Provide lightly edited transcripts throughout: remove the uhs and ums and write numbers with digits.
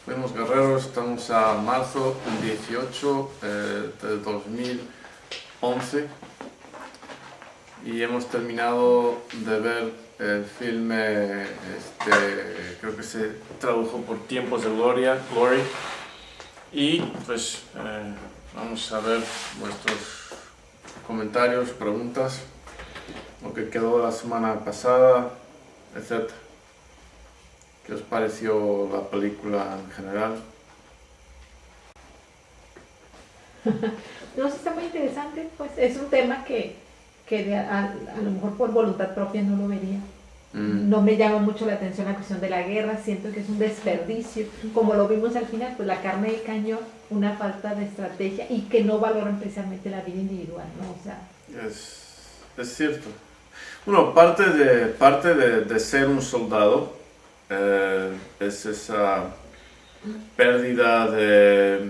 Fuimos guerreros, estamos a marzo 18 de 2011 y hemos terminado de ver el filme, creo que se tradujo por Tiempos de Gloria, Glory, y pues vamos a ver vuestros comentarios, preguntas, lo que quedó la semana pasada, etc. ¿Qué os pareció la película en general? No, sí está muy interesante, pues es un tema que a lo mejor por voluntad propia no lo vería. No me llama mucho la atención la cuestión de la guerra, siento que es un desperdicio, como lo vimos al final, pues la carne de cañón, una falta de estrategia y que no valoran precisamente la vida individual, ¿no? O sea, es cierto. Bueno, parte de ser un soldado es esa pérdida de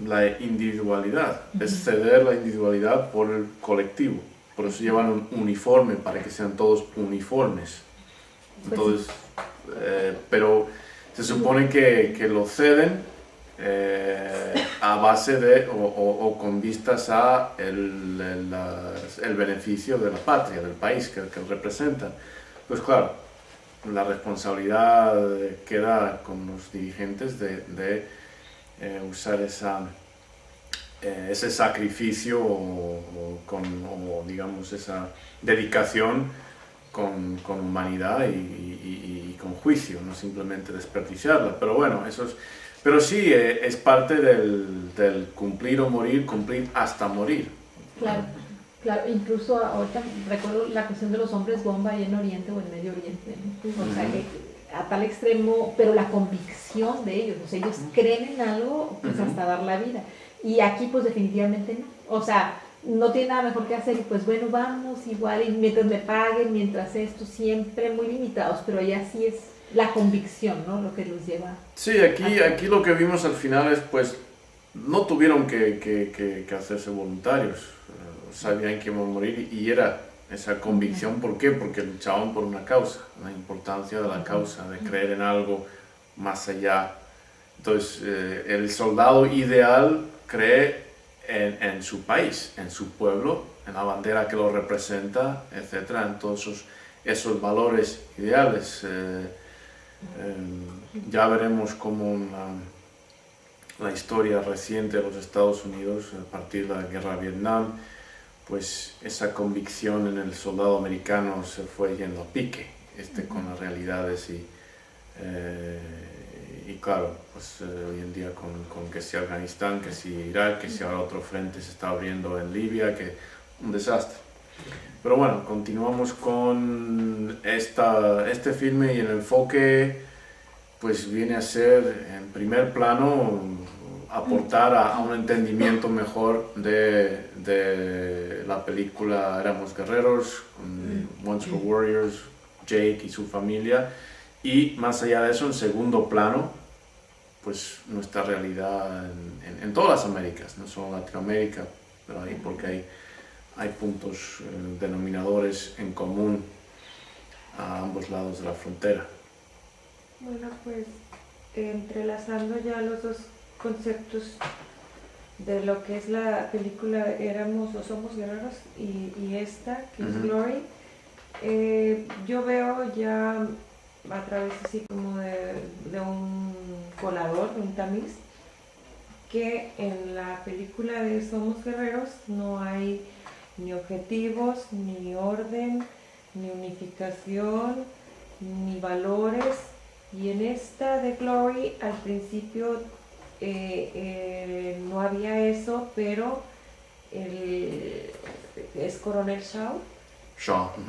la individualidad, es ceder la individualidad por el colectivo. Por eso llevan un uniforme, para que sean todos uniformes. Entonces, pero se supone que lo ceden a base de, o con vistas a el beneficio de la patria, del país que representan. Pues claro, la responsabilidad queda con los dirigentes de usar ese sacrificio o digamos esa dedicación con humanidad y con juicio, no simplemente desperdiciarla. Pero bueno, pero sí es parte del cumplir o morir, cumplir hasta morir. claro, claro, incluso ahorita recuerdo la cuestión de los hombres bomba ahí en Oriente o en Medio Oriente, ¿no? O sea, que a tal extremo, pero la convicción de ellos, o sea, ellos creen en algo, pues hasta dar la vida. Y aquí pues definitivamente no, o sea, no tiene nada mejor que hacer y pues bueno, vamos igual y mientras me paguen, mientras esto, siempre muy limitados, pero allá sí es la convicción, ¿no? Lo que los lleva. Sí, aquí lo que vimos al final es pues no tuvieron que hacerse voluntarios, sabían que iban a morir y era esa convicción. ¿Por qué? Porque luchaban por una causa, la importancia de la causa, de creer en algo más allá. Entonces, el soldado ideal cree en su país, en su pueblo, en la bandera que lo representa, etc., en todos esos valores ideales. Ya veremos cómo la historia reciente de los Estados Unidos, a partir de la guerra de Vietnam, pues esa convicción en el soldado americano se fue yendo a pique con las realidades y claro, pues hoy en día con que si Afganistán, que si Irak, que si ahora otro frente se está abriendo en Libia, que un desastre. Pero bueno, continuamos con este filme y el enfoque pues viene a ser en primer plano aportar a un entendimiento mejor de la película Éramos Guerreros, Once Were Warriors, Jake y su familia, y más allá de eso, en segundo plano, pues nuestra realidad en todas las Américas, no solo Latinoamérica, pero ahí porque hay puntos denominadores en común a ambos lados de la frontera. Bueno, pues entrelazando ya los dos conceptos de lo que es la película Éramos o Somos Guerreros y esta, que es Glory, yo veo ya a través así como de un colador, de un tamiz, que en la película de Somos Guerreros no hay ni objetivos, ni orden, ni unificación, ni valores. Y en esta de Glory al principio no había eso, pero es Coronel Shaw.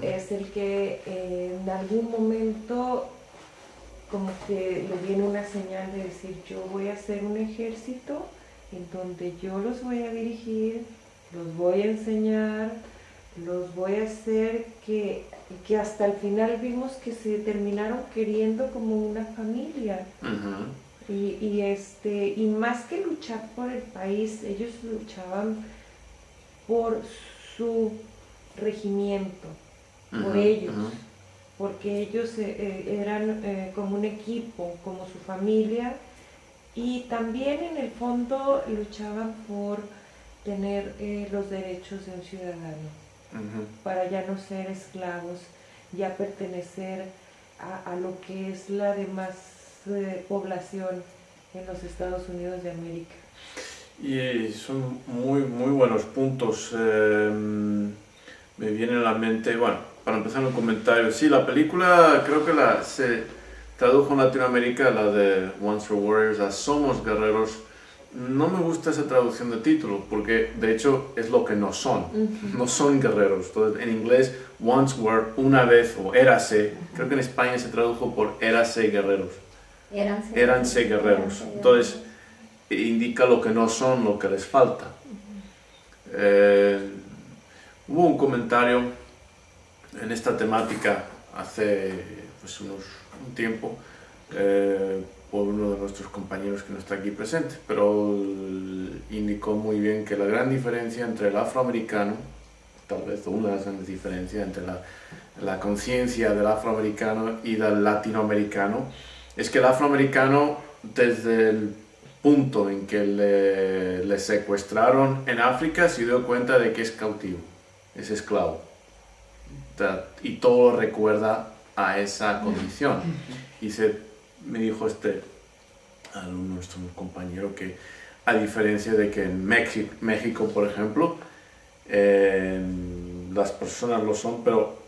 Es el que en algún momento como que le viene una señal de decir: yo voy a hacer un ejército en donde yo los voy a dirigir, los voy a enseñar, los voy a hacer que hasta el final vimos que se terminaron queriendo como una familia. Y más que luchar por el país, ellos luchaban por su regimiento, por ellos. porque ellos eran como un equipo, como su familia, y también en el fondo luchaban por tener los derechos de un ciudadano, para ya no ser esclavos, ya pertenecer a lo que es la demás población en los Estados Unidos de América. Y son muy buenos puntos. Me viene a la mente, bueno, para empezar un comentario, sí, la película creo que se tradujo en Latinoamérica, la de Once Were Warriors, a Somos Guerreros. No me gusta esa traducción de título, porque de hecho es lo que no son, no son guerreros. Entonces, en inglés, once were, una vez, o érase, creo que en España se tradujo por érase guerreros. Éranse guerreros. Entonces, indica lo que no son, lo que les falta. Hubo un comentario en esta temática hace pues, un tiempo por uno de nuestros compañeros que no está aquí presente, pero indicó muy bien que la gran diferencia entre el afroamericano, tal vez una de las grandes diferencias entre la conciencia del afroamericano y del latinoamericano, es que el afroamericano, desde el punto en que le secuestraron en África, se dio cuenta de que es cautivo, es esclavo, y todo lo recuerda a esa condición. Y me dijo nuestro compañero, que a diferencia de que en México, por ejemplo, las personas lo son, pero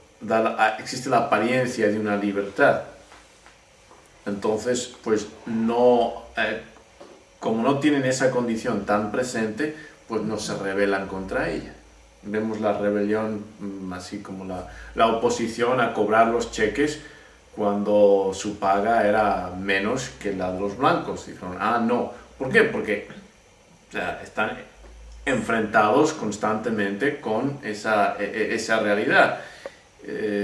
existe la apariencia de una libertad. Entonces, pues como no tienen esa condición tan presente, pues no se rebelan contra ella. Vemos la rebelión, así como la oposición a cobrar los cheques cuando su paga era menos que la de los blancos. Dijeron, no. ¿Por qué? Porque están enfrentados constantemente con esa realidad.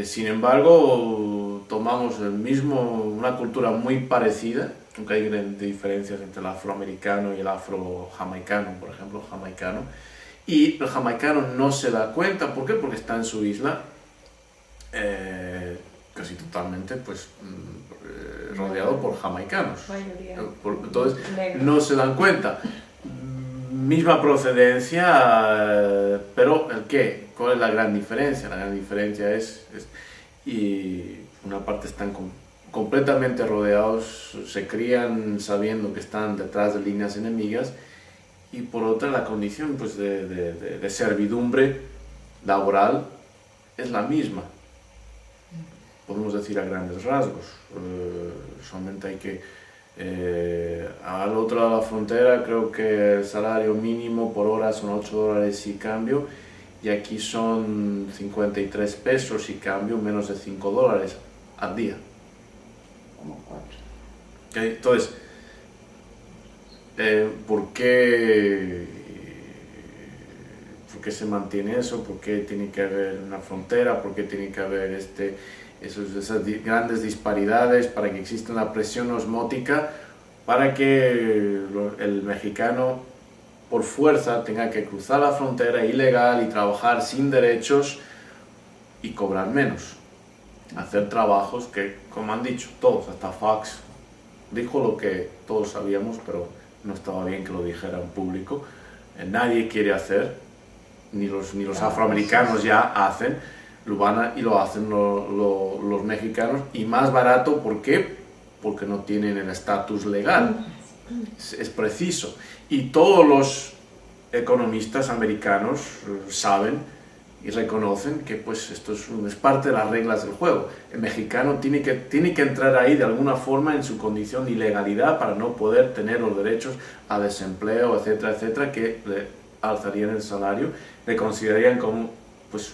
Sin embargo, tomamos una cultura muy parecida, aunque hay grandes diferencias entre el afroamericano y el afro-jamaicano, por ejemplo, jamaicano. Y el jamaicano no se da cuenta. ¿Por qué? Porque está en su isla casi totalmente pues, rodeado por jamaicanos. Entonces no se dan cuenta. Misma procedencia, pero ¿el qué? ¿Cuál es la gran diferencia? La gran diferencia y una parte están completamente rodeados, se crían sabiendo que están detrás de líneas enemigas, y por otra la condición pues, de servidumbre laboral es la misma. Podemos decir a grandes rasgos. Solamente hay que... al otro lado de la frontera creo que el salario mínimo por hora son $8 y cambio, y aquí son 53 pesos y cambio, menos de $5 al día. ¿Okay? Entonces, ¿por qué se mantiene eso? ¿Por qué tiene que haber una frontera? ¿Por qué tiene que haber esas grandes disparidades para que exista una presión osmótica para que el mexicano por fuerza tenga que cruzar la frontera ilegal y trabajar sin derechos y cobrar menos? Hacer trabajos que, como han dicho todos, hasta Fox dijo lo que todos sabíamos, pero no estaba bien que lo dijera en público. Nadie quiere hacer, ni los afroamericanos ya hacen, lo hacen los mexicanos, y más barato. ¿Por qué? Porque no tienen el estatus legal. Es preciso. Y todos los economistas americanos saben y reconocen que pues, esto es parte de las reglas del juego. El mexicano tiene que entrar ahí de alguna forma en su condición de ilegalidad para no poder tener los derechos a desempleo, etcétera, etcétera, que le alzarían el salario, le considerarían como pues,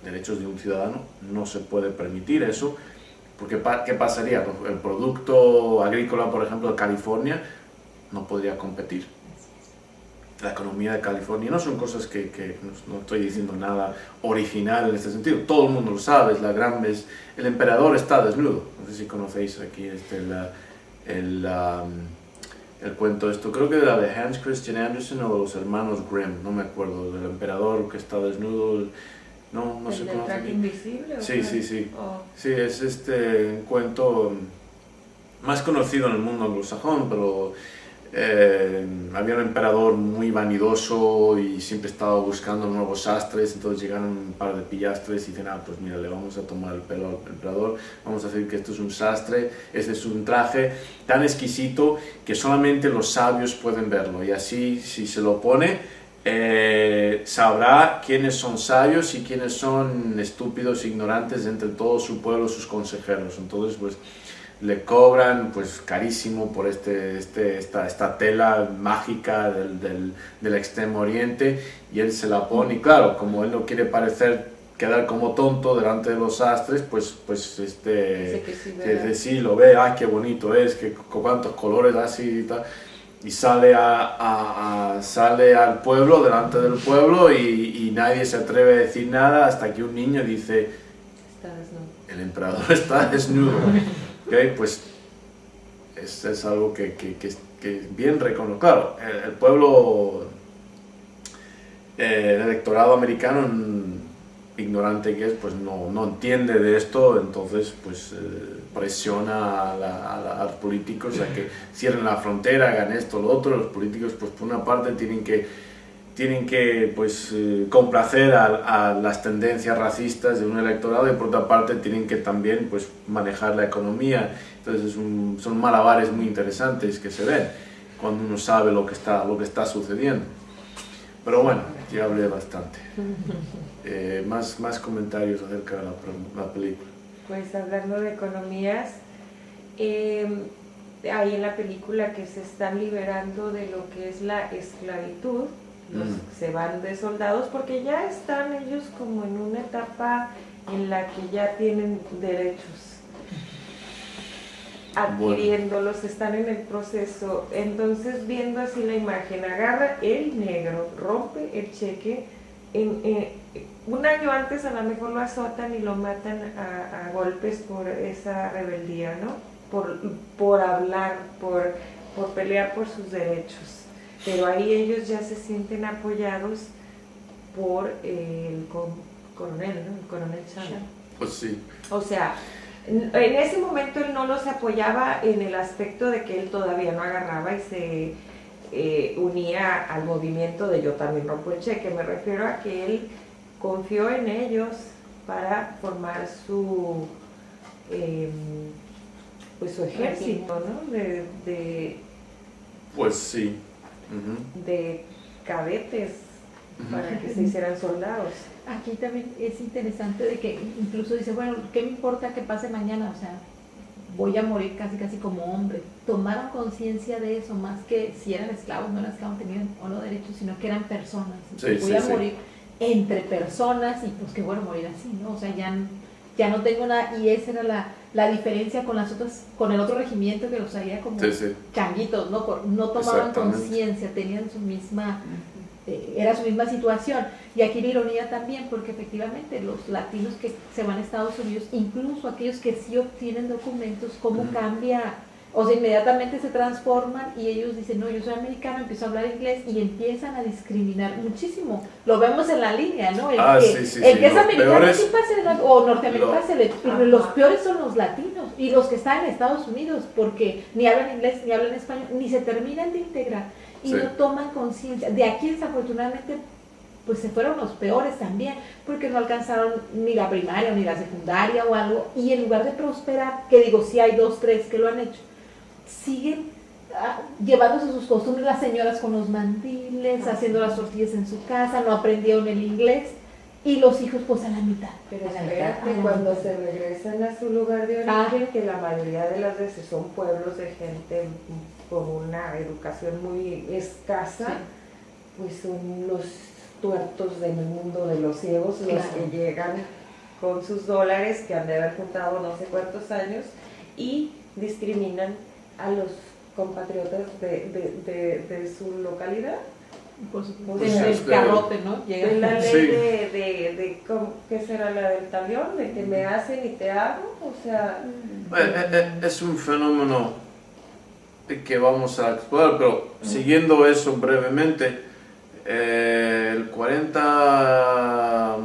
derechos de un ciudadano. No se puede permitir eso, porque ¿qué pasaría? El producto agrícola, por ejemplo, de California no podría competir. La economía de California, no son cosas que no estoy diciendo nada original en este sentido, todo el mundo lo sabe, el emperador está desnudo. No sé si conocéis aquí el cuento esto, creo que era de Hans Christian Andersen o los hermanos Grimm, no me acuerdo, del emperador que está desnudo, No se ¿El del conoce traje aquí. invisible? ¿O Sí, cuál? sí, sí. Oh. Sí, es este cuento más conocido en el mundo anglosajón, pero había un emperador muy vanidoso y siempre estaba buscando nuevos sastres, entonces llegaron un par de pillastres y dicen, pues mira, le vamos a tomar el pelo al emperador, vamos a decir que esto es un sastre, este es un traje tan exquisito que solamente los sabios pueden verlo, y así, si se lo pone, sabrá quiénes son sabios y quiénes son estúpidos, ignorantes entre todo su pueblo, sus consejeros. Entonces, pues le cobran pues carísimo por esta tela mágica del Extremo Oriente, y él se la pone, y claro, como él no quiere quedar como tonto delante de los sastres, pues sí, lo ve, qué bonito es, cuántos colores así y tal, y sale al pueblo, delante del pueblo, y nadie se atreve a decir nada hasta que un niño dice, Está desnudo. el emperador está desnudo. Okay, pues es algo que bien reconocido. Claro, el pueblo, el electorado americano, ignorante que es, pues no entiende de esto, entonces pues presiona a los políticos a que cierren la frontera, hagan esto, lo otro. Los políticos, pues por una parte tienen que pues complacer a las tendencias racistas de un electorado, y por otra parte tienen que también pues manejar la economía. Entonces son malabares muy interesantes que se ven cuando uno sabe lo que está sucediendo. Pero bueno, ya hablé bastante. Más comentarios acerca de la película. Pues hablando de economías, hay en la película que se están liberando de lo que es la esclavitud. Se van de soldados porque ya están ellos como en una etapa en la que ya tienen derechos, adquiriéndolos, están en el proceso. Entonces, viendo así la imagen, agarra el negro, rompe el cheque, un año antes a lo mejor lo azotan y lo matan a golpes por esa rebeldía, ¿no? Por hablar, por pelear por sus derechos. Pero ahí ellos ya se sienten apoyados por el coronel, ¿no? El coronel Chandler. Pues sí. O sea, en ese momento él no los apoyaba en el aspecto de que él todavía no agarraba y se unía al movimiento de yo también rompo el cheque. Me refiero a que él confió en ellos para formar su ejército, ¿no? Pues sí. De cadetes para que se hicieran soldados. Aquí también es interesante de que incluso dice, bueno, ¿qué me importa que pase mañana? O sea, voy a morir casi como hombre. Tomaron conciencia de eso, más que si eran esclavos, no eran esclavos, tenían o no derechos, sino que eran personas. Voy a morir entre personas, y pues qué bueno morir así, ¿no? O sea, ya no tengo nada, y esa era la diferencia con las otras, con el otro regimiento que los había como changuitos, ¿no? No tomaban conciencia, tenían su misma, era su misma situación. Y aquí la ironía también, porque efectivamente los latinos que se van a Estados Unidos, incluso aquellos que sí obtienen documentos, cómo cambia, o sea, inmediatamente se transforman y ellos dicen, no, yo soy americano, empiezo a hablar inglés, y empiezan a discriminar muchísimo. Lo vemos en la línea, ¿no? El que es americano sí pasa, o norteamericano, los peores son los latinos y los que están en Estados Unidos, porque ni hablan inglés, ni hablan español, ni se terminan de integrar y no toman conciencia. De aquí desafortunadamente pues se fueron los peores también, porque no alcanzaron ni la primaria ni la secundaria o algo, y en lugar de prosperar, que digo, sí hay 2, 3 que lo han hecho, siguen llevándose sus costumbres, las señoras con los mandiles, haciendo las tortillas en su casa, no aprendieron el inglés, y los hijos pues a la mitad. Pero espérate, cuando se regresan a su lugar de origen, que la mayoría de las veces son pueblos de gente con una educación muy escasa, pues son los tuertos del mundo de los ciegos, los que llegan con sus dólares que han de haber juntado no sé cuántos años y discriminan a los compatriotas de su localidad. Por supuesto, el garrote, ¿no? Llega la ley de ¿qué será la del talión? De que me hacen y te hago, o sea... Es un fenómeno que vamos a explorar, pero siguiendo eso brevemente, el 40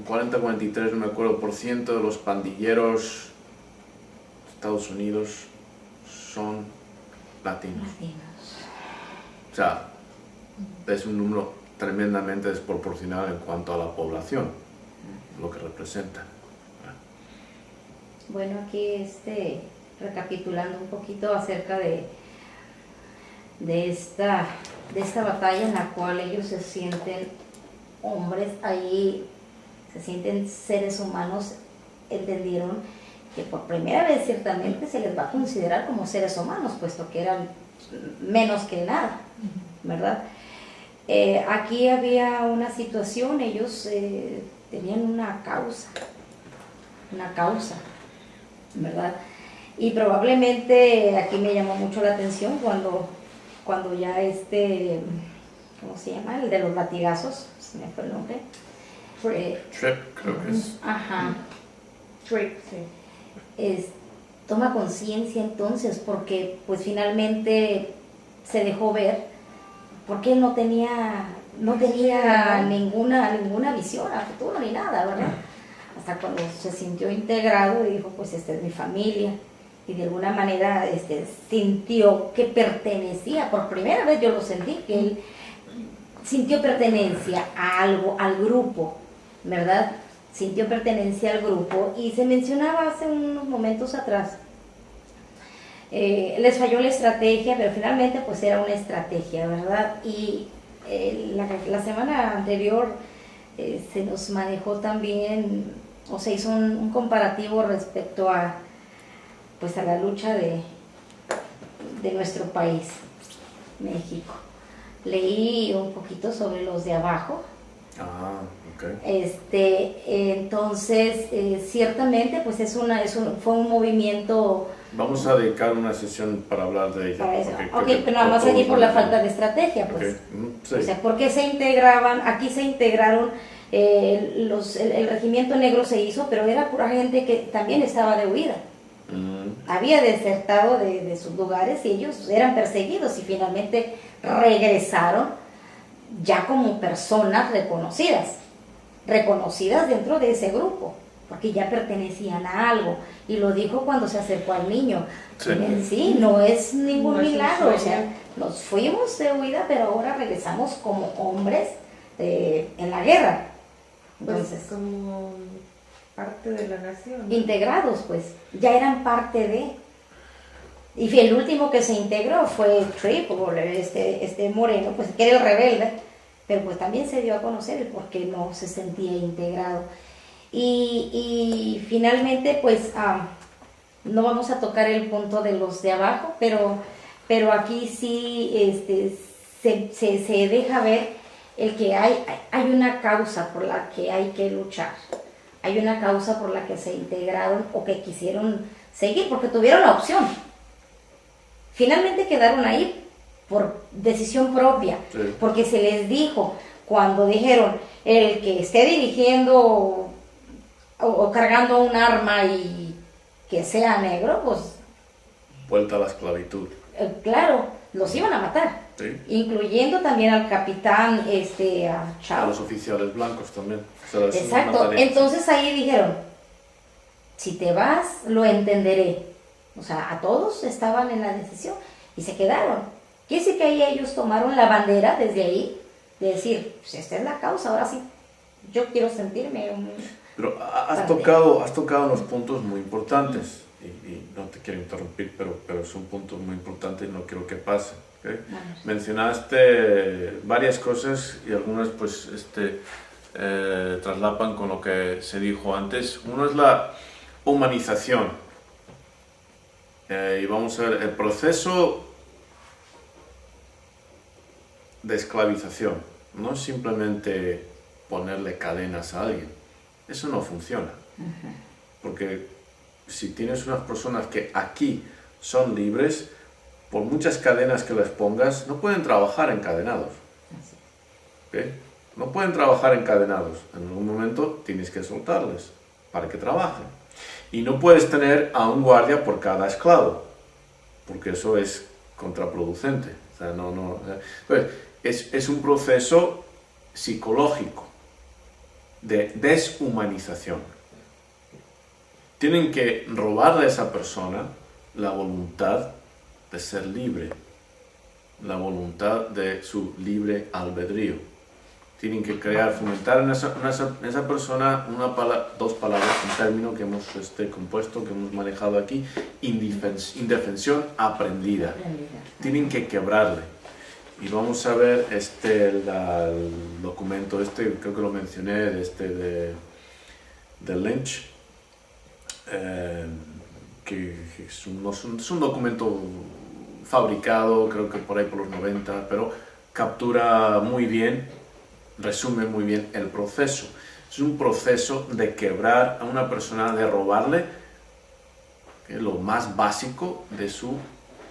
40-43, no me acuerdo, por ciento de los pandilleros de Estados Unidos son latinos. O sea, es un número tremendamente desproporcional en cuanto a la población, lo que representa. Bueno, aquí recapitulando un poquito acerca de esta batalla en la cual ellos se sienten hombres, ahí se sienten seres humanos, entendieron que por primera vez ciertamente se les va a considerar como seres humanos, puesto que eran menos que nada, ¿verdad? Aquí había una situación, ellos tenían una causa, ¿verdad? Y probablemente aquí me llamó mucho la atención cuando ya ¿cómo se llama? El de los latigazos, se me fue el nombre. Tripp, creo que es. Ajá. Tripp, sí. Toma conciencia entonces, porque pues finalmente se dejó ver, porque él no tenía ninguna visión a futuro ni nada, ¿verdad? Hasta cuando se sintió integrado y dijo, pues esta es mi familia, y de alguna manera sintió que pertenecía, por primera vez yo lo sentí, que él sintió pertenencia a algo, al grupo, ¿verdad? Sintió pertenencia al grupo, y se mencionaba hace unos momentos atrás, les falló la estrategia, pero finalmente pues era una estrategia, ¿verdad? Y la semana anterior se nos manejó también, o se hizo un comparativo respecto a la lucha de nuestro país, México. Leí un poquito sobre los de abajo. Ah, ok. Entonces, ciertamente, pues fue un movimiento. Vamos a dedicar una sesión para hablar de ella. Para eso. Pero nada más aquí por la falta de estrategia, pues. Sí. O sea, ¿por qué se integraban? Aquí se integraron, el regimiento negro se hizo, pero era pura gente que también estaba de huida. Había desertado de sus lugares y ellos eran perseguidos y finalmente regresaron ya como personas reconocidas dentro de ese grupo, porque ya pertenecían a algo, y lo dijo cuando se acercó al niño. Sí, no es ningún milagro, o sea, nos fuimos de huida, pero ahora regresamos como hombres en la guerra. Entonces, pues como parte de la nación, ¿no? Integrados, pues, ya eran parte de. Y el último que se integró fue Tripp, este moreno, pues que era el rebelde, pero pues también se dio a conocer el por qué no se sentía integrado. Y finalmente, pues, no vamos a tocar el punto de los de abajo, pero aquí sí se deja ver el que hay una causa por la que hay que luchar. Hay una causa por la que se integraron o que quisieron seguir, porque tuvieron la opción. Finalmente quedaron ahí por decisión propia, Sí. porque se les dijo, cuando dijeron, el que esté dirigiendo o cargando un arma y que sea negro, pues Vuelta a la esclavitud. claro, los iban a matar, Sí. incluyendo también al capitán a A Chao. los oficiales blancos también. O sea, Exacto, entonces ahí dijeron, si te vas, lo entenderé. O sea, a todos estaban en la decisión y se quedaron. Quiere decir que ahí ellos tomaron la bandera desde ahí, de decir, pues esta es la causa, ahora sí, yo quiero sentirme Pero has tocado unos puntos muy importantes, y no te quiero interrumpir, pero son puntos muy importantes y no quiero que pasen. ¿Okay? Mencionaste varias cosas y algunas pues traslapan con lo que se dijo antes. Uno es la humanización. Y vamos a ver, el proceso de esclavización no es simplemente ponerle cadenas a alguien. Eso no funciona. Porque si tienes unas personas que aquí son libres, por muchas cadenas que les pongas, no pueden trabajar encadenados. ¿Okay? No pueden trabajar encadenados. En algún momento tienes que soltarles para que trabajen. Y no puedes tener a un guardia por cada esclavo, porque eso es contraproducente. O sea, Entonces, es un proceso psicológico. de deshumanización. Tienen que robarle a esa persona la voluntad de ser libre, la voluntad de su libre albedrío. Tienen que crear, fomentar en esa persona dos palabras, un término que hemos compuesto, que hemos manejado aquí, indefensión aprendida. Tienen que quebrarle. Y vamos a ver el documento, creo que lo mencioné, de Lynch, que es un documento fabricado, creo que por ahí por los 90, pero captura muy bien, resume muy bien el proceso. Es un proceso de quebrar a una persona, de robarle lo más básico de su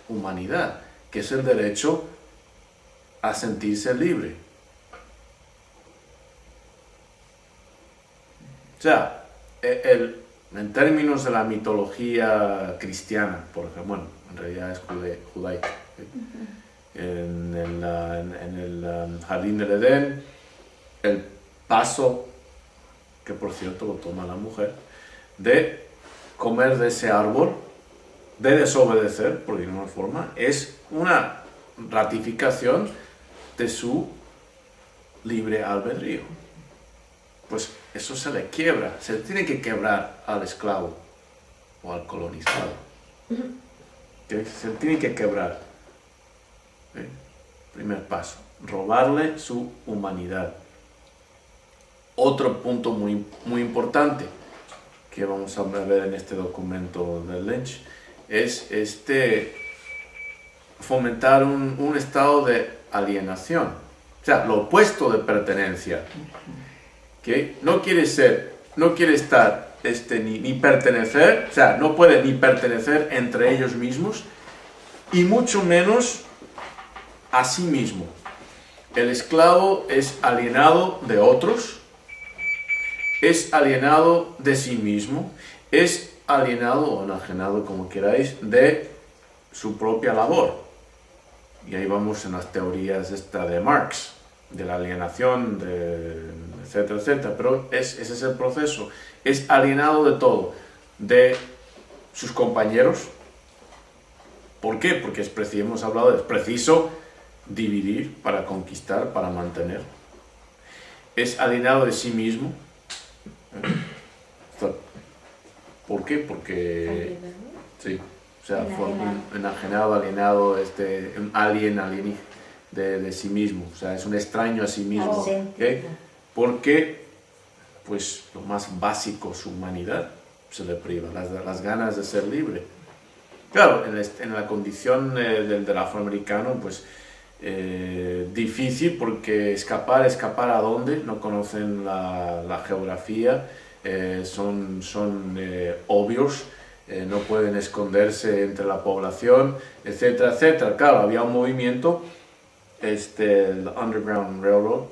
humanidad, que es el derecho a sentirse libre. O sea, en términos de la mitología cristiana, por ejemplo, bueno, en realidad es judaica, en el jardín del Edén, el paso, que por cierto lo toma la mujer, de comer de ese árbol, de desobedecer, por decirlo de una forma, es una ratificación de su libre albedrío. Pues eso se le quiebra, se le tiene que quebrar al esclavo o al colonizado. Se le tiene que quebrar. Primer paso, robarle su humanidad. Otro punto muy importante que vamos a ver en este documento de Lynch es fomentar un estado de alienación, o sea, lo opuesto de pertenencia, que no quiere estar ni pertenecer, o sea, no puede ni pertenecer entre ellos mismos y mucho menos a sí mismo. El esclavo es alienado de otros, es alienado de sí mismo, es alienado o enajenado, como queráis, de su propia labor. Y ahí vamos en las teorías de Marx, de la alienación, etcétera, etcétera. Pero ese es el proceso. Es alienado de todo, de sus compañeros. ¿Por qué? Porque hemos hablado es preciso dividir para conquistar, para mantener. Es alienado de sí mismo. ¿Por qué? Porque sí, o sea, enajenado, alienado, un alien de sí mismo, o sea, es un extraño a sí mismo, ¿okay? Porque pues lo más básico, su humanidad, se le priva, las ganas de ser libre. Claro, en la condición del afroamericano, pues difícil, porque escapar ¿a dónde? No conocen la geografía, son obvios, no pueden esconderse entre la población, etcétera, etcétera. Claro, había un movimiento, el Underground Railroad,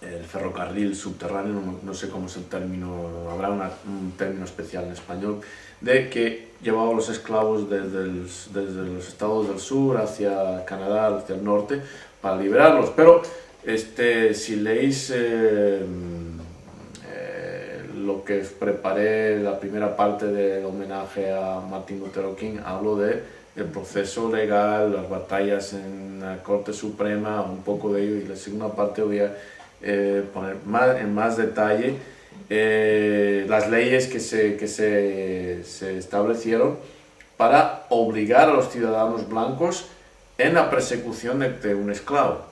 el ferrocarril subterráneo, no sé cómo es el término, habrá un término especial en español, de que llevaba a los esclavos desde los estados del sur hacia Canadá, hacia el norte, para liberarlos. Pero si leéis lo que preparé, la primera parte del homenaje a Martin Luther King, hablo del proceso legal, las batallas en la Corte Suprema, un poco de ello, y la segunda parte voy a poner en más detalle las leyes que se establecieron para obligar a los ciudadanos blancos en la persecución de un esclavo.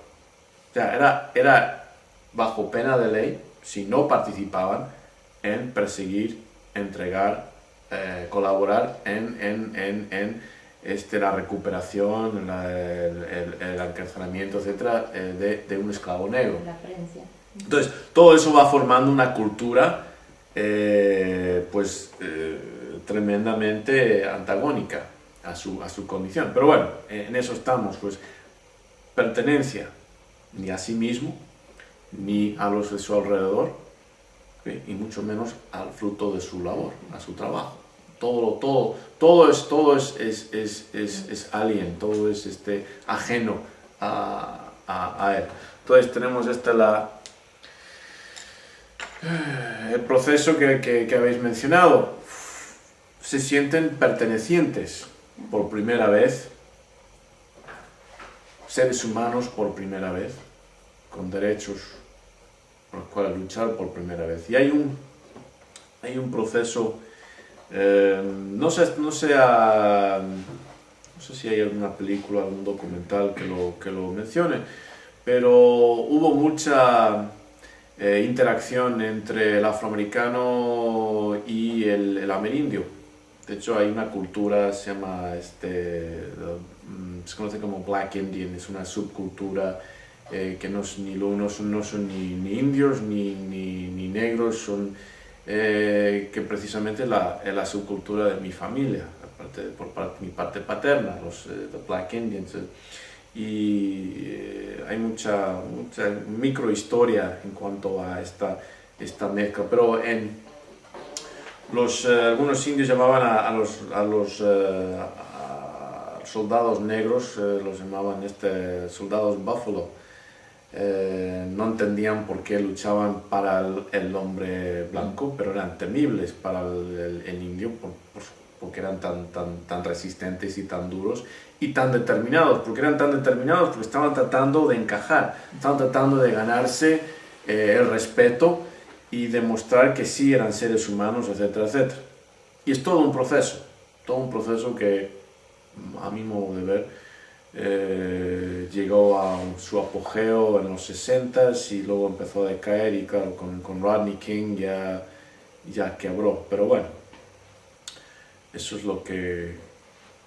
O sea, era bajo pena de ley, si no participaban, en perseguir, entregar, colaborar en la recuperación, el encarcelamiento, etcétera, de un esclavo negro. La aprehensión. Entonces, todo eso va formando una cultura tremendamente antagónica a su condición. Pero bueno, en eso estamos, pues pertenencia ni a sí mismo, ni a los de su alrededor, ¿sí? Y mucho menos al fruto de su labor, a su trabajo. Todo es alien, todo es ajeno a él. Entonces tenemos El proceso que habéis mencionado, se sienten pertenecientes por primera vez, seres humanos por primera vez, con derechos por los cuales luchar por primera vez. Y hay un proceso, no sé si hay alguna película, algún documental que lo mencione, pero hubo mucha interacción entre el afroamericano y el amerindio. De hecho, hay una cultura, se llama, se conoce como Black Indian, es una subcultura que no son ni indios ni negros, son que precisamente es la subcultura de mi familia, por mi parte paterna, los Black Indians. Y hay mucha microhistoria en cuanto a esta mezcla, pero algunos indios llamaban a los soldados negros, los llamaban soldados Buffalo. No entendían por qué luchaban para el hombre blanco, pero eran temibles para el indio porque eran tan resistentes y tan duros y tan determinados. ¿Por qué eran tan determinados? Porque estaban tratando de encajar, estaban tratando de ganarse el respeto y demostrar que sí eran seres humanos, etcétera, etcétera. Y es todo un proceso que, a mi modo de ver, llegó a su apogeo en los 60s y luego empezó a decaer y claro, con Rodney King ya quebró. Pero bueno, eso es lo que,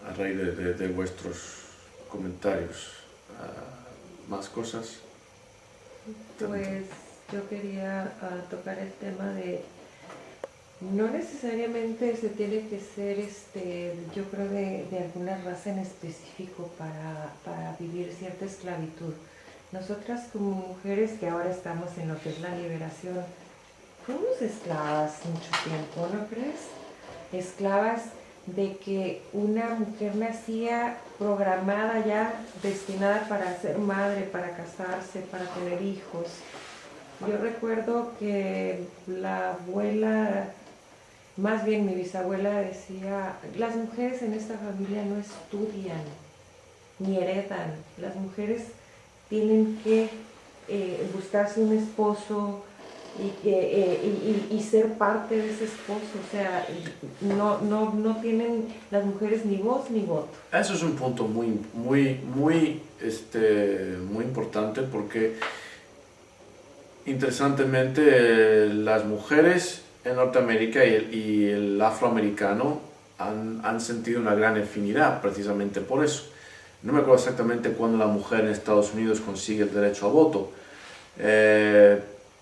a raíz de vuestros comentarios, ¿más cosas? Pues yo quería tocar el tema de, no necesariamente se tiene que ser, yo creo, de alguna raza en específico para vivir cierta esclavitud. Nosotras como mujeres que ahora estamos en lo que es la liberación, fuimos esclavas mucho tiempo, ¿no crees? Esclavas de que una mujer nacía programada ya, destinada para ser madre, para casarse, para tener hijos. Yo recuerdo que la abuela, más bien mi bisabuela decía, las mujeres en esta familia no estudian ni heredan, las mujeres tienen que buscarse un esposo y ser parte de ese esposo, o sea, no tienen las mujeres ni voz ni voto. Eso es un punto muy importante porque interesantemente las mujeres en Norteamérica y el afroamericano han sentido una gran afinidad precisamente por eso. No me acuerdo exactamente cuándo la mujer en Estados Unidos consigue el derecho a voto,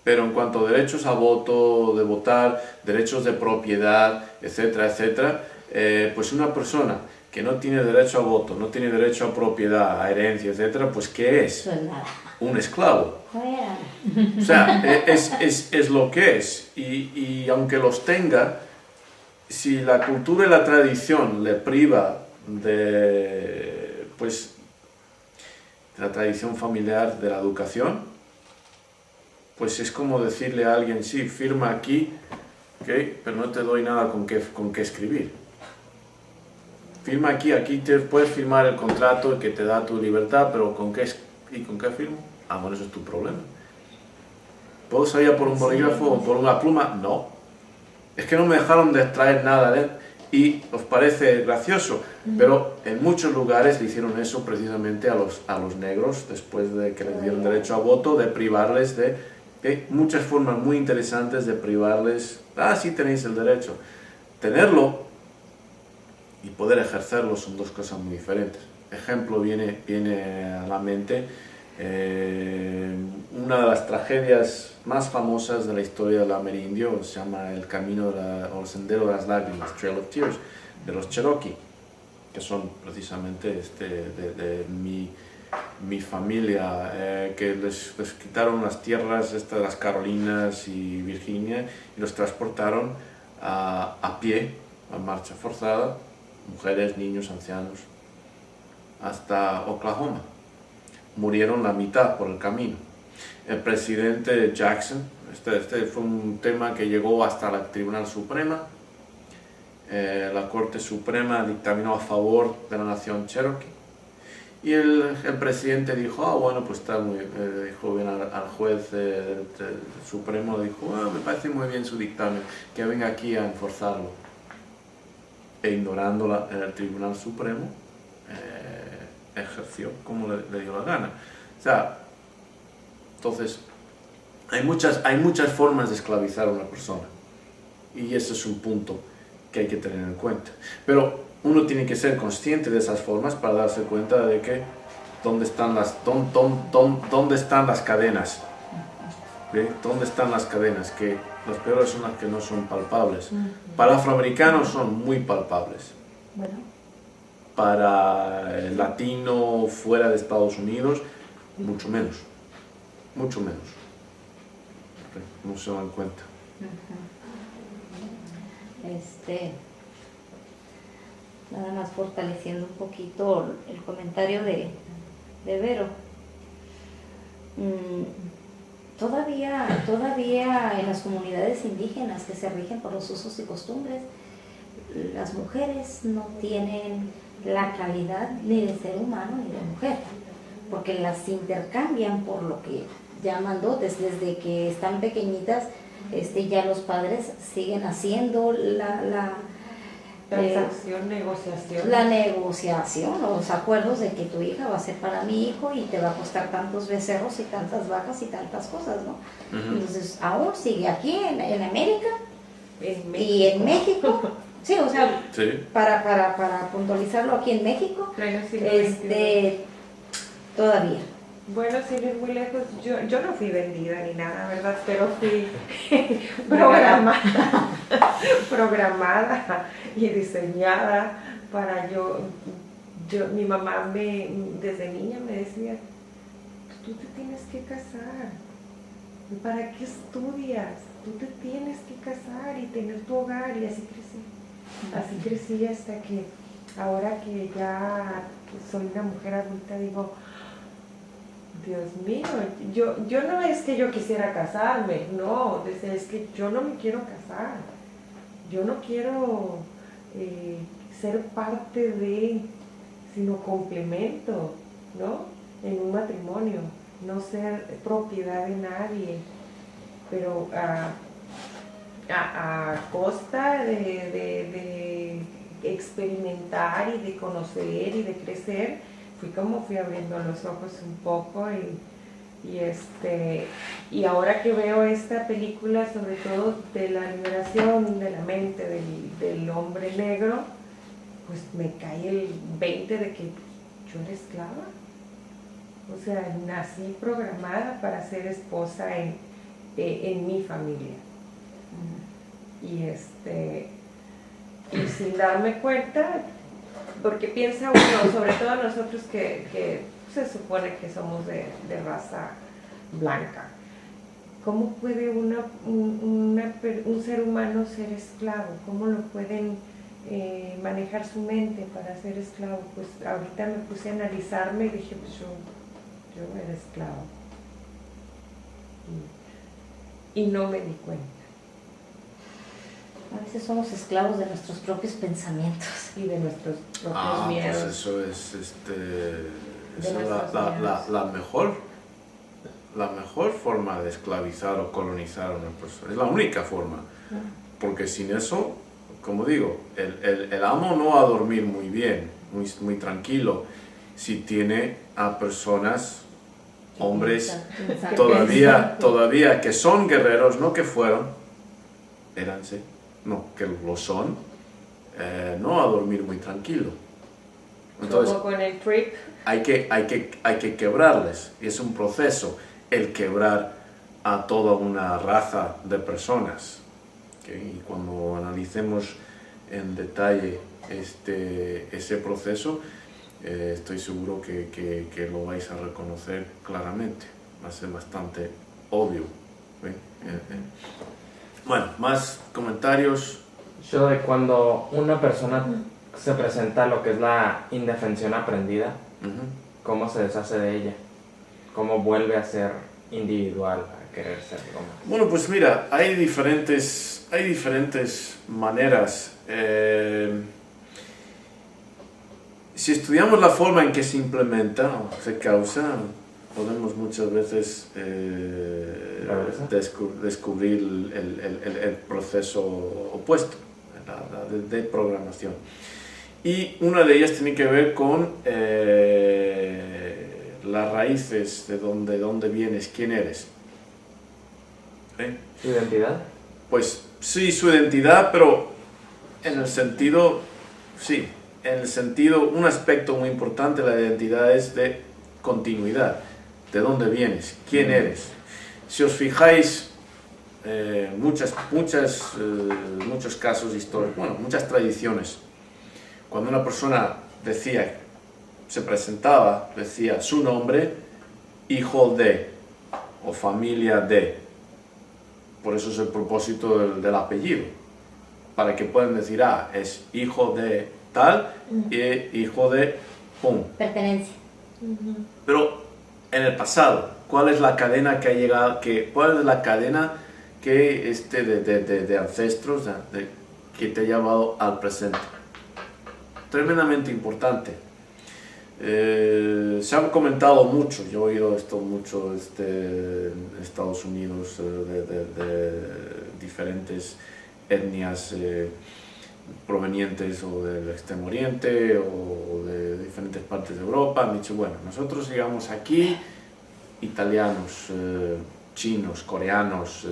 pero en cuanto a derechos a voto, de votar, derechos de propiedad, etcétera, etcétera, pues una persona que no tiene derecho a voto, no tiene derecho a propiedad, a herencia, etcétera, pues ¿qué es? Un esclavo. O sea, es lo que es. Y aunque los tenga, si la cultura y la tradición le priva de la tradición familiar, de la educación, pues es como decirle a alguien, sí, firma aquí, ¿okay? Pero no te doy nada con qué escribir. Firma aquí te puedes firmar el contrato que te da tu libertad, pero ¿con qué firmo? Ah, bueno, eso es tu problema. ¿Puedo salir por un bolígrafo o por una pluma? No. Es que no me dejaron de extraer nada de él. Y os parece gracioso, pero en muchos lugares le hicieron eso precisamente a los negros, después de que les dieron derecho a voto, de privarles de muchas formas muy interesantes de privarles. Sí tenéis el derecho. Tenerlo y poder ejercerlo son dos cosas muy diferentes. Ejemplo viene a la mente una de las tragedias más famosas de la historia del amerindio, se llama el camino o el sendero de las lágrimas, Trail of Tears, de los Cherokee, que son precisamente de mi familia, que les quitaron las tierras de las Carolinas y Virginia y los transportaron a pie, a marcha forzada, mujeres, niños, ancianos, hasta Oklahoma. Murieron la mitad por el camino. El presidente Jackson, este fue un tema que llegó hasta la Tribunal Suprema. La Corte Suprema dictaminó a favor de la nación Cherokee. Y el presidente dijo, bueno, pues está muy dijo bien al juez del Supremo, le dijo, me parece muy bien su dictamen, que venga aquí a enforzarlo. E ignorando el Tribunal Supremo, ejerció como le dio la gana. O sea, entonces, hay muchas formas de esclavizar a una persona. Y ese es un punto que hay que tener en cuenta. Pero uno tiene que ser consciente de esas formas para darse cuenta de que dónde están las cadenas. ¿Ve? ¿Dónde están las cadenas? Que las peores son las que no son palpables. Para afroamericanos son muy palpables. Bueno. Para el latino fuera de Estados Unidos, mucho menos. Mucho menos. No se dan cuenta. Nada más fortaleciendo un poquito el comentario de Vero. Todavía en las comunidades indígenas que se rigen por los usos y costumbres, las mujeres no tienen la calidad ni de ser humano ni de mujer, porque las intercambian por lo que llaman dotes. Desde que están pequeñitas, ya los padres siguen haciendo la negociación, los acuerdos de que tu hija va a ser para mi hijo y te va a costar tantos becerros y tantas vacas y tantas cosas, ¿no? Entonces, aún sigue aquí en América y en México. Sí, o sea, sí. Para puntualizarlo, aquí en México, todavía. Bueno, sin ir muy lejos, yo no fui vendida ni nada, ¿verdad? Pero fui programada y diseñada para mi mamá desde niña me decía, tú te tienes que casar, ¿para qué estudias? Tú te tienes que casar y tener tu hogar, y así crecí hasta que ahora que ya soy una mujer adulta digo, Dios mío, yo no es que yo quisiera casarme, no, es que yo no me quiero casar, yo no quiero ser parte de, sino complemento, ¿no? En un matrimonio, no ser propiedad de nadie, pero a costa de experimentar y de conocer y de crecer. Fui abriendo los ojos un poco y ahora que veo esta película, sobre todo de la liberación de la mente del hombre negro, pues me cae el 20 de que yo era esclava. O sea, nací programada para ser esposa en mi familia. Y sin darme cuenta, porque piensa uno, sobre todo nosotros que se supone que somos de raza blanca, ¿cómo puede un ser humano ser esclavo? ¿Cómo lo pueden manejar su mente para ser esclavo? Pues ahorita me puse a analizarme y dije, pues yo era esclavo. Y no me di cuenta. A veces somos esclavos de nuestros propios pensamientos. Y de nuestros propios miedos. Pues eso es, la mejor forma de esclavizar o colonizar a una persona. Es la única forma. Porque sin eso, como digo, el amo no va a dormir muy bien, muy tranquilo, si tiene a personas, hombres, todavía que son guerreros, no que fueron, éranse. No, que lo son, no a dormir muy tranquilo. Entonces, como con el trip. Hay que quebrarles, y es un proceso el quebrar a toda una raza de personas. ¿Okay? Y cuando analicemos en detalle ese proceso, estoy seguro que lo vais a reconocer claramente, va a ser bastante obvio. ¿Okay? Bueno, más comentarios. Yo de cuando una persona se presenta lo que es la indefensión aprendida, cómo se deshace de ella, cómo vuelve a ser individual a querer ser algo más? Bueno, pues mira, hay diferentes maneras. Si estudiamos la forma en que se implementa o se causa, podemos muchas veces descubrir el proceso opuesto de programación. Y una de ellas tiene que ver con las raíces de dónde vienes, quién eres. ¿Su identidad? Pues sí, su identidad, pero en el sentido, un aspecto muy importante de la identidad es de continuidad, de dónde vienes, quién eres. Si os fijáis, muchos casos históricos, bueno, muchas tradiciones, cuando una persona se presentaba, decía su nombre, hijo de, o familia de. Por eso es el propósito del apellido, para que puedan decir, es hijo de tal y hijo de pum. Pertenencia. Pero en el pasado, ¿cuál es la cadena que ha llegado? ¿Cuál es la cadena que de ancestros que te ha llevado al presente? Tremendamente importante. Se ha comentado mucho, yo he oído esto mucho en Estados Unidos, de diferentes etnias provenientes o del Extremo Oriente o de diferentes partes de Europa. Han dicho, bueno, nosotros llegamos aquí, italianos, chinos, coreanos,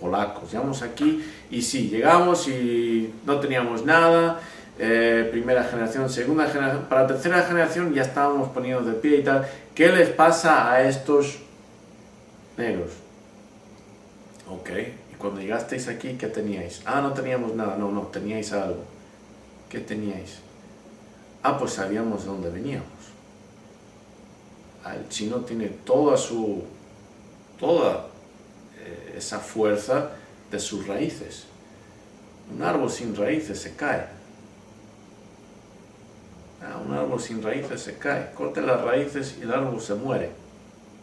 polacos, llegamos aquí y sí, llegamos y no teníamos nada. Primera generación, segunda generación, para la tercera generación ya estábamos poniendo de pie y tal. ¿Qué les pasa a estos negros? Ok, y cuando llegasteis aquí, ¿qué teníais? No teníamos nada, no, teníais algo. ¿Qué teníais? Pues sabíamos de dónde veníamos. El chino tiene toda esa fuerza de sus raíces. Un árbol sin raíces se cae. Un árbol sin raíces se cae, corta las raíces y el árbol se muere.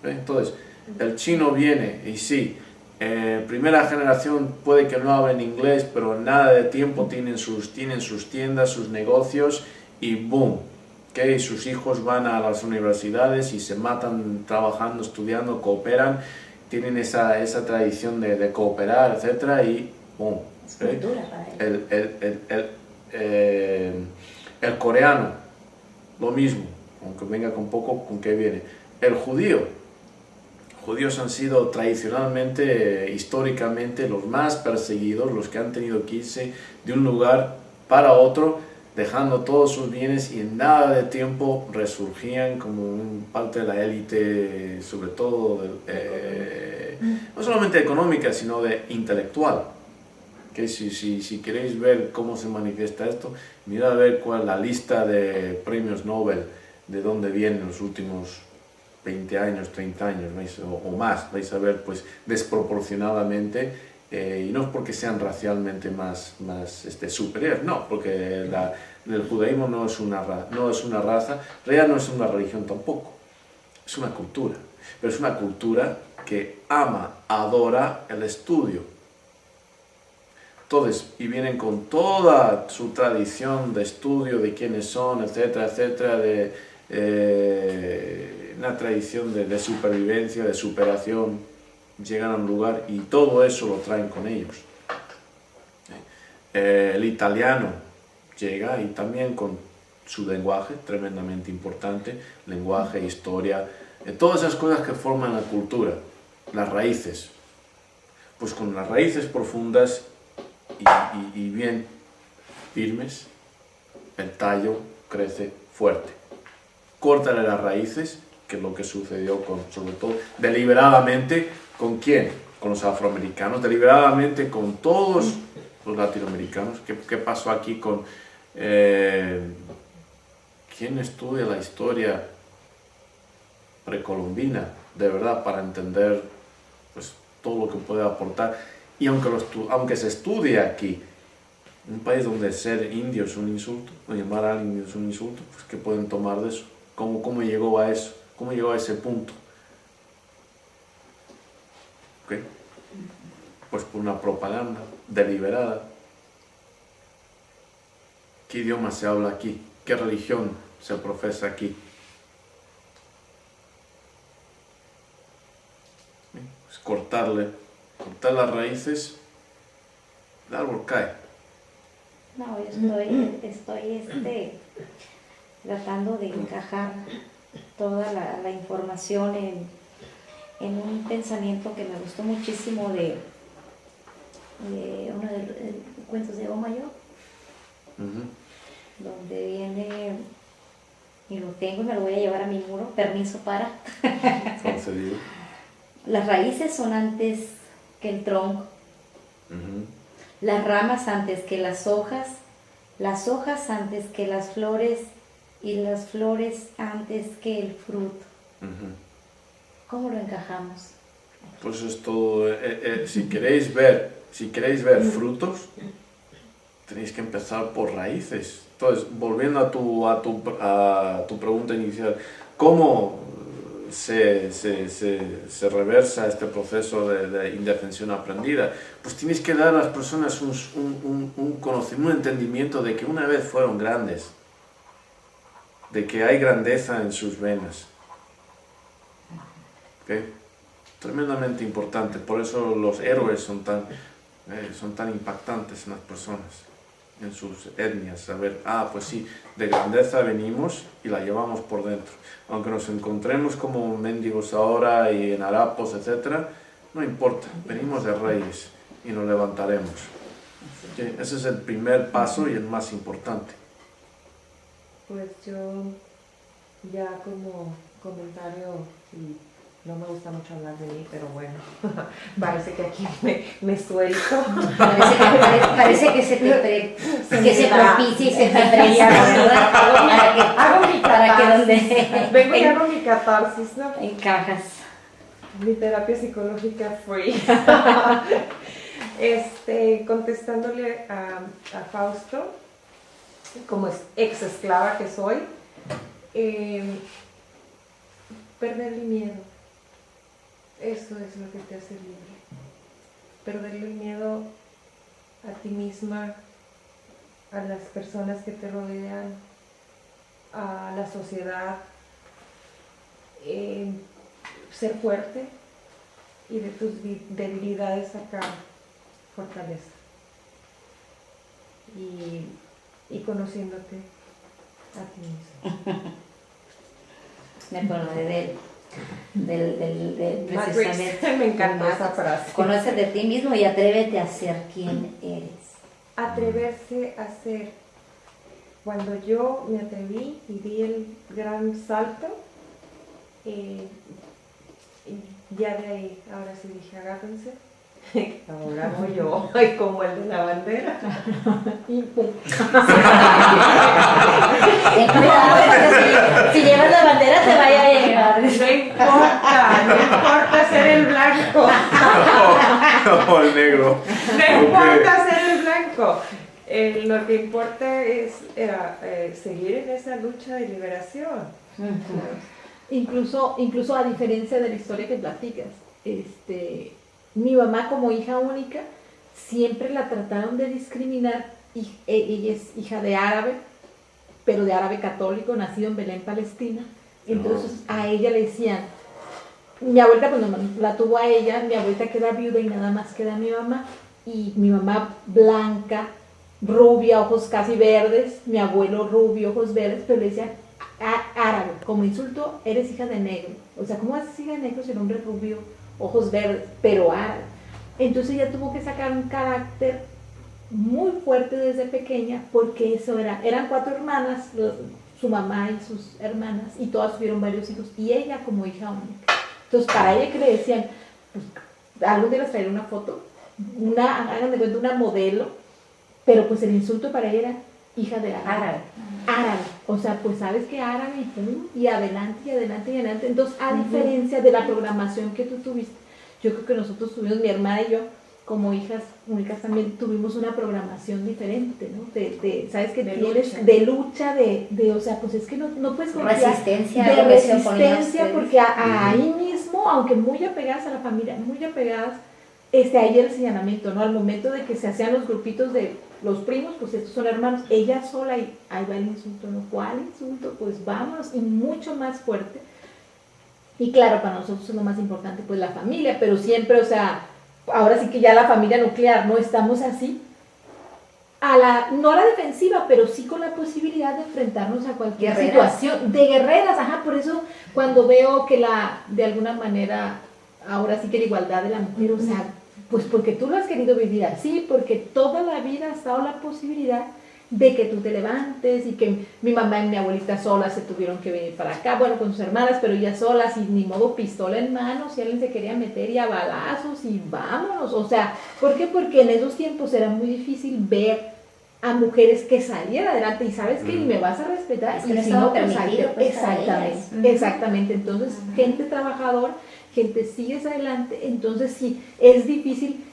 Entonces, el chino viene y sí, primera generación puede que no hablen inglés, pero en nada de tiempo tienen sus tiendas, sus negocios y boom, sus hijos van a las universidades y se matan trabajando, estudiando, cooperan, tienen esa tradición de cooperar, etcétera, y boom. El coreano, lo mismo, aunque venga con poco, ¿con qué viene? El judío. Judíos han sido tradicionalmente, históricamente, los más perseguidos, los que han tenido que irse de un lugar para otro, dejando todos sus bienes y en nada de tiempo resurgían como parte de la élite, sobre todo, no solamente económica, sino de intelectual. Que si queréis ver cómo se manifiesta esto, mirad a ver cuál es la lista de premios Nobel, de dónde vienen los últimos 20 años, 30 años, o más, vais a ver pues desproporcionadamente, y no es porque sean racialmente más superiores, no, porque el judaísmo no es una raza, en realidad no es una religión tampoco, es una cultura, pero es una cultura que ama, adora el estudio. Entonces, y vienen con toda su tradición de estudio de quiénes son, etcétera, etcétera, una tradición de supervivencia, de superación, llegan a un lugar y todo eso lo traen con ellos. El italiano llega y también con su lenguaje, tremendamente importante, lenguaje, historia, todas esas cosas que forman la cultura, las raíces. Pues con las raíces profundas y bien firmes, el tallo crece fuerte. Córtale las raíces, que es lo que sucedió sobre todo deliberadamente, ¿con quién? Con los afroamericanos, deliberadamente con todos los latinoamericanos. ¿Qué pasó aquí con quién estudia la historia precolombina, de verdad, para entender pues todo lo que puede aportar? Y aunque se estudie aquí, un país donde ser indio es un insulto, o llamar a alguien indio es un insulto, pues ¿qué pueden tomar de eso? ¿Cómo llegó a eso? ¿Cómo llegó a ese punto? ¿ok? Pues por una propaganda deliberada. ¿Qué idioma se habla aquí? ¿Qué religión se profesa aquí? Pues cortar las raíces, el árbol cae. No, yo estoy tratando de encajar toda la información en un pensamiento que me gustó muchísimo de uno de los cuentos de Omayo, donde viene, y lo tengo y me lo voy a llevar a mi muro, permiso para. Concedido. Las raíces son antes que el tronco, las ramas antes que las hojas antes que las flores y las flores antes que el fruto. ¿Cómo lo encajamos? Pues es todo. Si queréis ver frutos, tenéis que empezar por raíces. Entonces, volviendo a tu pregunta inicial, ¿cómo se reversa este proceso de indefensión aprendida? Pues tienes que dar a las personas un conocimiento, un entendimiento de que una vez fueron grandes, de que hay grandeza en sus venas. ¿Okay? Tremendamente importante, por eso los héroes son tan impactantes en las personas, en sus etnias, saber, pues sí, de grandeza venimos y la llevamos por dentro. Aunque nos encontremos como mendigos ahora y en harapos, etc., no importa, venimos de raíz y nos levantaremos. ¿Okay? Ese es el primer paso y el más importante. Pues yo, ya como comentario, y no me gusta mucho hablar de mí, pero bueno, parece que aquí me suelto. Parece que se propicia y se te presta, ¿verdad? Hago mi catarsis. Vengo y en- hago mi catarsis, ¿no? encajas. Mi terapia psicológica free. Contestándole a Fausto, como ex esclava que soy, perder el miedo. Eso es lo que te hace libre. Perderle el miedo a ti misma, a las personas que te rodean, a la sociedad. Ser fuerte y de tus debilidades sacar fortaleza. Y conociéndote a ti mismo. Me acordé del precisamente. Me encantó esa frase. Conoce de ti mismo y atrévete a ser quien eres. Atreverse a ser. Cuando yo me atreví y di el gran salto, ya de ahí, ahora sí dije, agárrense. Ahora voy yo, como el de la bandera. Y pum. Ten cuidado, porque si llevas la bandera te vaya a llegar. No importa ser el blanco. O el negro. No importa ser el blanco. Lo que importa es seguir en esa lucha de liberación. Incluso a diferencia de la historia que platicas, mi mamá como hija única siempre la trataron de discriminar. Ella es hija de árabe, pero de árabe católico, nacido en Belén, Palestina. Entonces a ella le decían, mi abuelita cuando la tuvo a ella, mi abuelita queda viuda y nada más queda mi mamá, y mi mamá blanca, rubia, ojos casi verdes, mi abuelo rubio, ojos verdes, pero le decían árabe, como insulto, eres hija de negro. O sea, ¿cómo vas a ser hija de negro si el hombre rubio, ojos verdes, pero árabe? Entonces ella tuvo que sacar un carácter muy fuerte desde pequeña, porque eso eran 4 hermanas, su mamá y sus hermanas, y todas tuvieron varios hijos, y ella como hija única. Entonces para ella que le decían, pues algún día les traeré una foto, hagan de cuenta una modelo, pero pues el insulto para ella era hija de árabe. Árabe, o sea, pues sabes que árabe y pum, y adelante y adelante y adelante. Entonces, a diferencia de la programación que tú tuviste, yo creo que nosotros tuvimos, mi hermana y yo, como hijas únicas también tuvimos una programación diferente, ¿no? ¿Sabes qué tienes? De lucha, o sea, pues es que no puedes confiar. Resistencia, de resistencia, porque ahí mismo no, aunque muy apegadas a la familia, muy apegadas, ahí el señalamiento, ¿no? Al momento de que se hacían los grupitos de los primos, pues estos son hermanos, ella sola, y ahí va el insulto, ¿no? ¿Cuál insulto? Pues vámonos, y mucho más fuerte. Y claro, para nosotros es lo más importante, pues la familia, pero siempre, o sea, ahora sí que ya la familia nuclear, ¿no? Estamos así, no a la defensiva, pero sí con la posibilidad de enfrentarnos a cualquier situación, de guerreras, ajá, por eso cuando veo que de alguna manera, ahora sí que la igualdad de la mujer, o sea, pues porque tú lo has querido vivir así, porque toda la vida ha estado la posibilidad de que tú te levantes, y que mi mamá y mi abuelita solas se tuvieron que venir para acá, bueno, con sus hermanas, pero ellas solas, y ni modo pistola en mano, si alguien se quería meter, y a balazos, y vámonos, o sea, ¿por qué? Porque en esos tiempos era muy difícil ver a mujeres que salieran adelante, y sabes que ni me vas a respetar, que y no si estaba no, pues, permitido, pues, exactamente, exactamente, entonces, gente trabajadora, gente sigues adelante, entonces sí, es difícil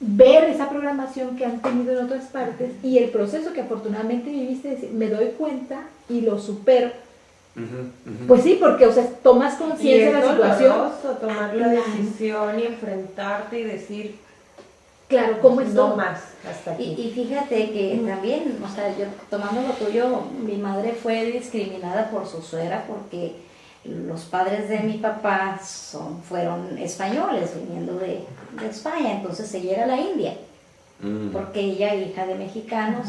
ver esa programación que han tenido en otras partes, y el proceso que afortunadamente viviste, decir, me doy cuenta y lo supero. Pues sí, porque, o sea, tomas conciencia de la situación. Tomar la decisión y enfrentarte y decir, claro, ¿cómo es no todo? más, hasta aquí. Y fíjate que también, o sea, yo tomando lo tuyo, mi madre fue discriminada por su suegra porque los padres de mi papá fueron españoles, viniendo de España, entonces ella era la India, porque ella hija de mexicanos.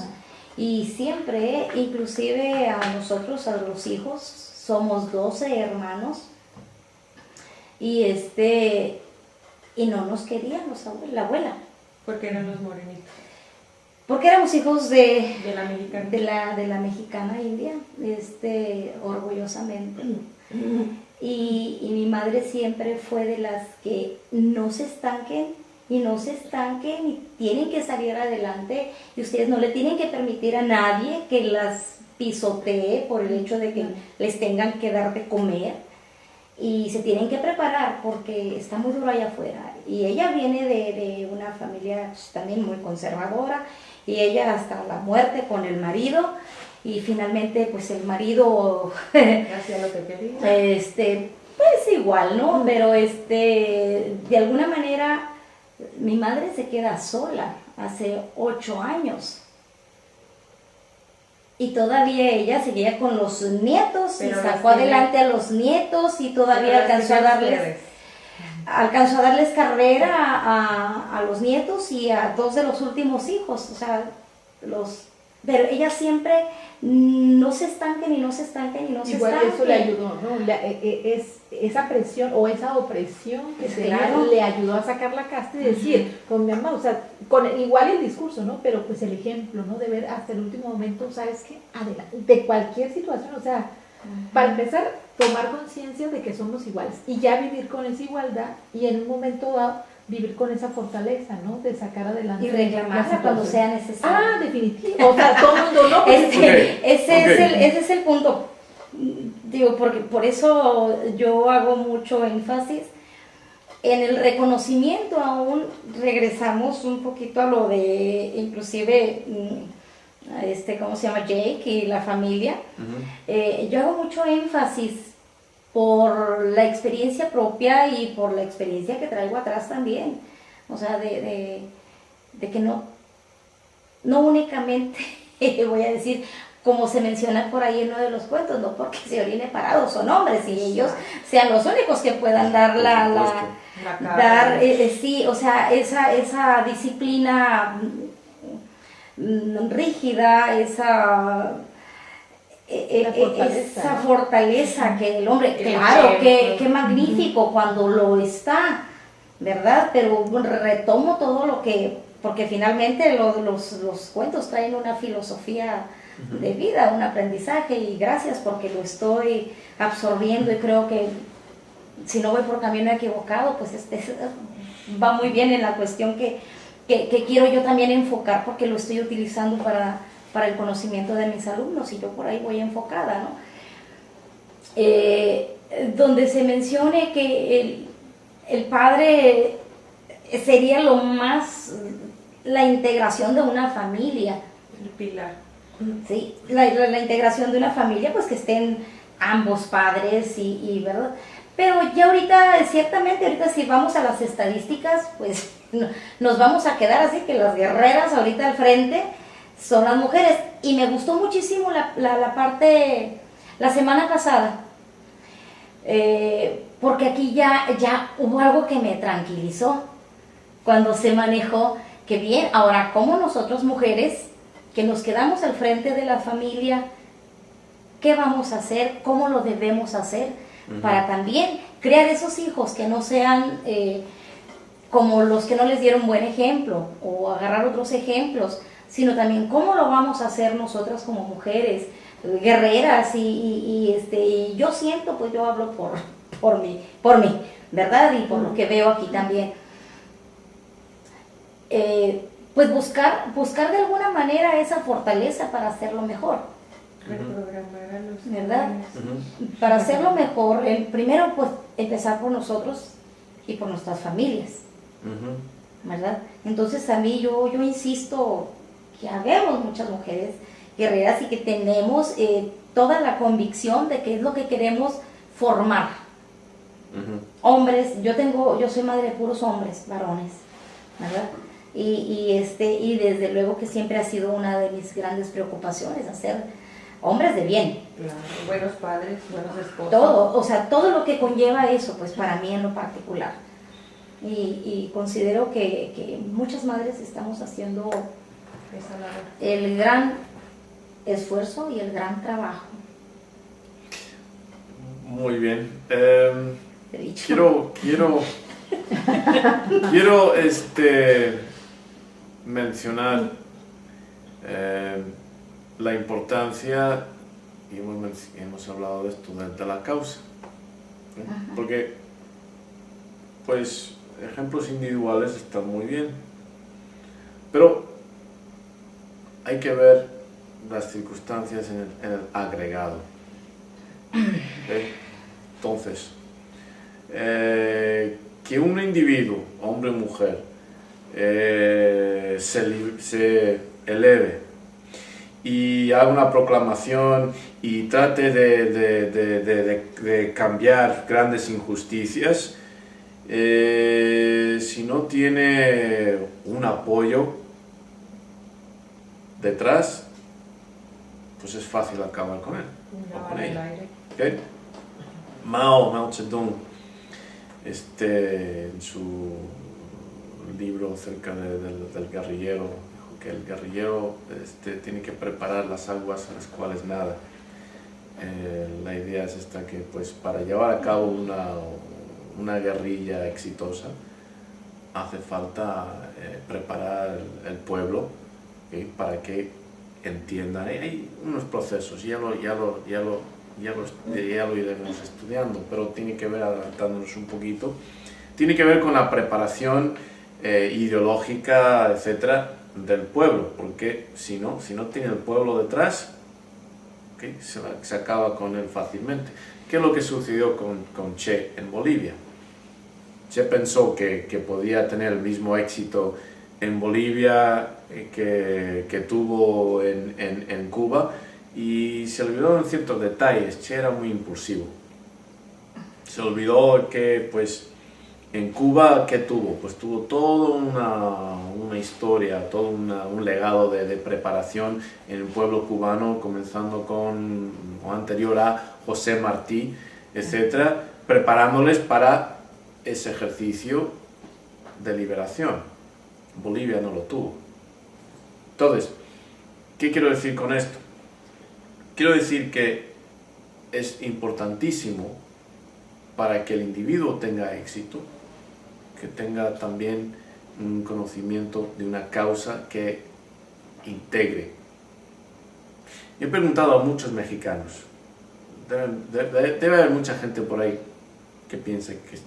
Y siempre, inclusive a nosotros, a los hijos, somos 12 hermanos, y no nos querían la abuela. Porque eran los morenitos. Porque éramos hijos de la mexicana. De la mexicana india, orgullosamente. Y mi madre siempre fue de las que no se estanquen, y tienen que salir adelante, y ustedes no le tienen que permitir a nadie que las pisotee por el hecho de que les tengan que dar de comer, y se tienen que preparar porque está muy duro allá afuera. Y ella viene de una familia, pues, también muy conservadora, y ella hasta la muerte con el marido, y finalmente pues el marido hacía lo que quería. Pues igual, ¿no? Pero de alguna manera mi madre se queda sola hace 8 años. Y todavía ella seguía con los nietos, pero y sacó adelante a los nietos, y todavía alcanzó a darles carrera a los nietos y a 2 de los últimos hijos. O sea, pero ella siempre no se estanquen y no se estanquen y no se estanquen. Igual eso le ayudó, ¿no? Esa presión o esa opresión que claro, le ayudó a sacar la casta y decir, con mi mamá, o sea, igual el discurso, ¿no? Pero pues el ejemplo, ¿no? De ver hasta el último momento, ¿sabes qué? Adelante, de cualquier situación, o sea, para empezar, tomar conciencia de que somos iguales, y ya vivir con esa igualdad, y en un momento dado vivir con esa fortaleza, ¿no? De sacar adelante. Y reclamarla cuando sea necesario. Ah, definitivo. O sea, todo el mundo, ¿no? Ese es el punto. Digo, porque por eso yo hago mucho énfasis en el reconocimiento. Aún regresamos un poquito a lo de, inclusive, ¿cómo se llama? Jake y la familia. Yo hago mucho énfasis por la experiencia propia y por la experiencia que traigo atrás también. O sea, de que no únicamente, voy a decir, como se menciona por ahí en uno de los cuentos, no porque se orine parado, son hombres, y ellos sean los únicos que puedan dar sí, o sea, esa disciplina rígida, esa fortaleza que el hombre, claro, que magnífico cuando lo está, ¿verdad? Pero retomo todo lo que, porque finalmente los cuentos traen una filosofía de vida, un aprendizaje, y gracias porque lo estoy absorbiendo, y creo que si no voy por camino equivocado, pues va muy bien en la cuestión que quiero yo también enfocar, porque lo estoy utilizando para el conocimiento de mis alumnos, y yo por ahí voy enfocada, ¿no? Donde se mencione que el padre sería lo más, la integración de una familia. El pilar. Sí, la integración de una familia, pues que estén ambos padres, y ¿verdad? Pero ya ahorita, ciertamente, ahorita si vamos a las estadísticas, pues nos vamos a quedar así, que las guerreras ahorita al frente son las mujeres. Y me gustó muchísimo la parte, la semana pasada, porque aquí ya hubo algo que me tranquilizó, cuando se manejó que bien, ahora como nosotros mujeres, que nos quedamos al frente de la familia, ¿qué vamos a hacer? ¿Cómo lo debemos hacer? Para también crear esos hijos que no sean como los que no les dieron buen ejemplo, o agarrar otros ejemplos, sino también cómo lo vamos a hacer nosotras como mujeres, guerreras, y yo siento, pues yo hablo por mí, ¿verdad? Y por lo que veo aquí también. Pues buscar de alguna manera esa fortaleza para hacerlo mejor. Reprogramar a los ¿verdad? jóvenes. Para hacerlo mejor, primero pues empezar por nosotros y por nuestras familias, ¿verdad? Entonces a mí yo insisto que habemos muchas mujeres guerreras y que tenemos toda la convicción de que es lo que queremos formar. Hombres, yo soy madre de puros hombres, varones, ¿verdad? Y desde luego que siempre ha sido una de mis grandes preocupaciones, hacer hombres de bien. Claro, buenos padres, buenos esposos. Todo, o sea, todo lo que conlleva eso, pues para mí en lo particular. Y considero que muchas madres estamos haciendo Esa labor. el gran esfuerzo y el gran trabajo. Muy bien. He dicho. Quiero mencionar la importancia, y hemos hablado de esto, de la causa, ¿no? Porque pues ejemplos individuales están muy bien, pero hay que ver las circunstancias en el agregado. Entonces, que un individuo, hombre o mujer, se eleve y haga una proclamación y trate de cambiar grandes injusticias, si no tiene un apoyo detrás, pues es fácil acabar con él o con ella. ¿Okay? Mao Zedong, en su libro acerca del guerrillero, dijo que el guerrillero tiene que preparar las aguas a las cuales nada. La idea es esta, que pues para llevar a cabo una guerrilla exitosa hace falta preparar el pueblo, ¿okay? Para que entiendan. Hay unos procesos, ya lo iremos estudiando, pero tiene que ver, adelantándonos un poquito, tiene que ver con la preparación ideológica, etcétera, del pueblo, porque si no tiene el pueblo detrás, ¿okay? se acaba con él fácilmente. ¿Qué es lo que sucedió con Che en Bolivia? Che pensó que podía tener el mismo éxito en Bolivia que tuvo en Cuba, y se olvidó en ciertos detalles. Che era muy impulsivo. Se olvidó que pues en Cuba, ¿qué tuvo? Pues tuvo toda una historia, todo un legado de preparación en el pueblo cubano, comenzando con o anterior a José Martí, etcétera, preparándoles para ese ejercicio de liberación. Bolivia no lo tuvo. Entonces, ¿qué quiero decir con esto? Quiero decir que es importantísimo para que el individuo tenga éxito, que tenga también un conocimiento de una causa que integre. Yo he preguntado a muchos mexicanos, debe haber mucha gente por ahí que piensa que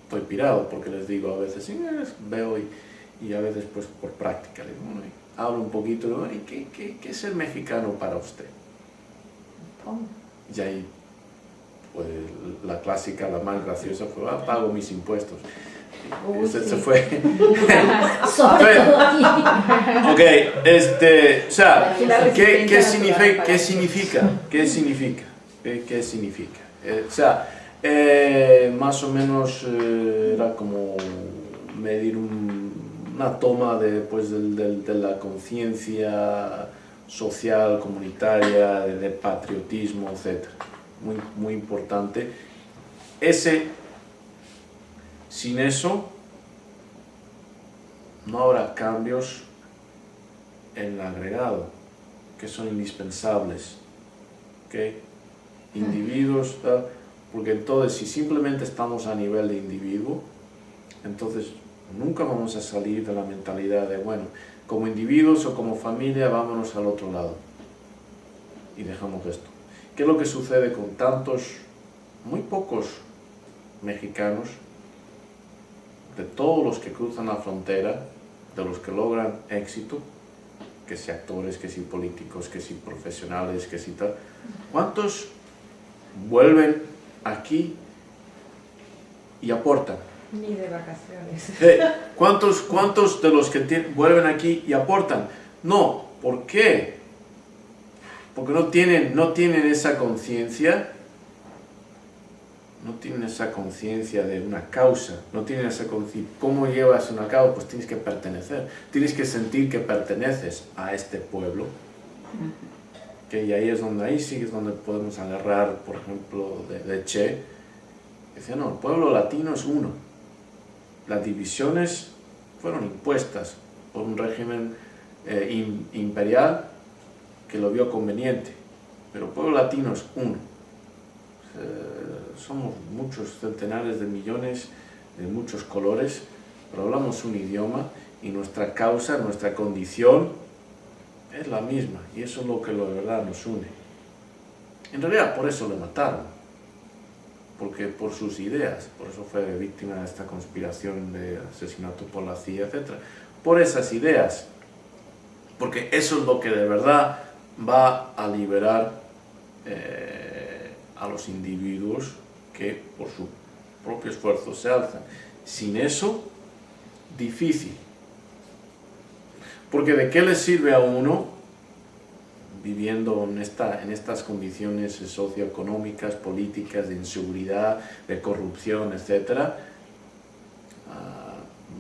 estoy pirado, porque les digo a veces, sí, veo y a veces pues por práctica, les digo, bueno, hablo un poquito, ¿no? ¿Qué es ser mexicano para usted? ¿Cómo? Y ahí, pues, la clásica, la más graciosa fue, pago mis impuestos. Se fue. Sobre todo aquí. Ok, o sea, ¿qué significa? O sea, Más o menos era como medir una toma de, pues, de la conciencia social, comunitaria, de patriotismo, etc. Muy, muy importante. Sin eso, no habrá cambios en el agregado, que son indispensables. ¿Okay? Individuos, tal, porque entonces si simplemente estamos a nivel de individuo, entonces nunca vamos a salir de la mentalidad de, bueno, como individuos o como familia, vámonos al otro lado y dejamos esto. ¿Qué es lo que sucede con tantos, muy pocos mexicanos, de todos los que cruzan la frontera, de los que logran éxito, que si actores, que si políticos, que si profesionales, que si tal, cuántos vuelven aquí y aportan? Ni de vacaciones. ¿Cuántos de los que vuelven aquí y aportan? No, ¿por qué? Porque no tienen esa conciencia, no tienen esa conciencia de una causa, no tienen esa conciencia. ¿Cómo llevas una causa? Pues tienes que pertenecer, tienes que sentir que perteneces a este pueblo. Que y ahí sí es donde podemos agarrar, por ejemplo, de Che. Decía, no, el pueblo latino es uno. Las divisiones fueron impuestas por un régimen imperial que lo vio conveniente, pero el pueblo latino es uno. Somos muchos centenares de millones, de muchos colores, pero hablamos un idioma y nuestra causa, nuestra condición es la misma, y eso es lo que de verdad nos une. En realidad por eso le mataron, porque por sus ideas, por eso fue víctima de esta conspiración de asesinato por la CIA, etc. Por esas ideas, porque eso es lo que de verdad va a liberar a los individuos que por su propio esfuerzo se alzan. Sin eso, difícil. Porque ¿de qué le sirve a uno, viviendo en estas condiciones socioeconómicas, políticas, de inseguridad, de corrupción, etcétera,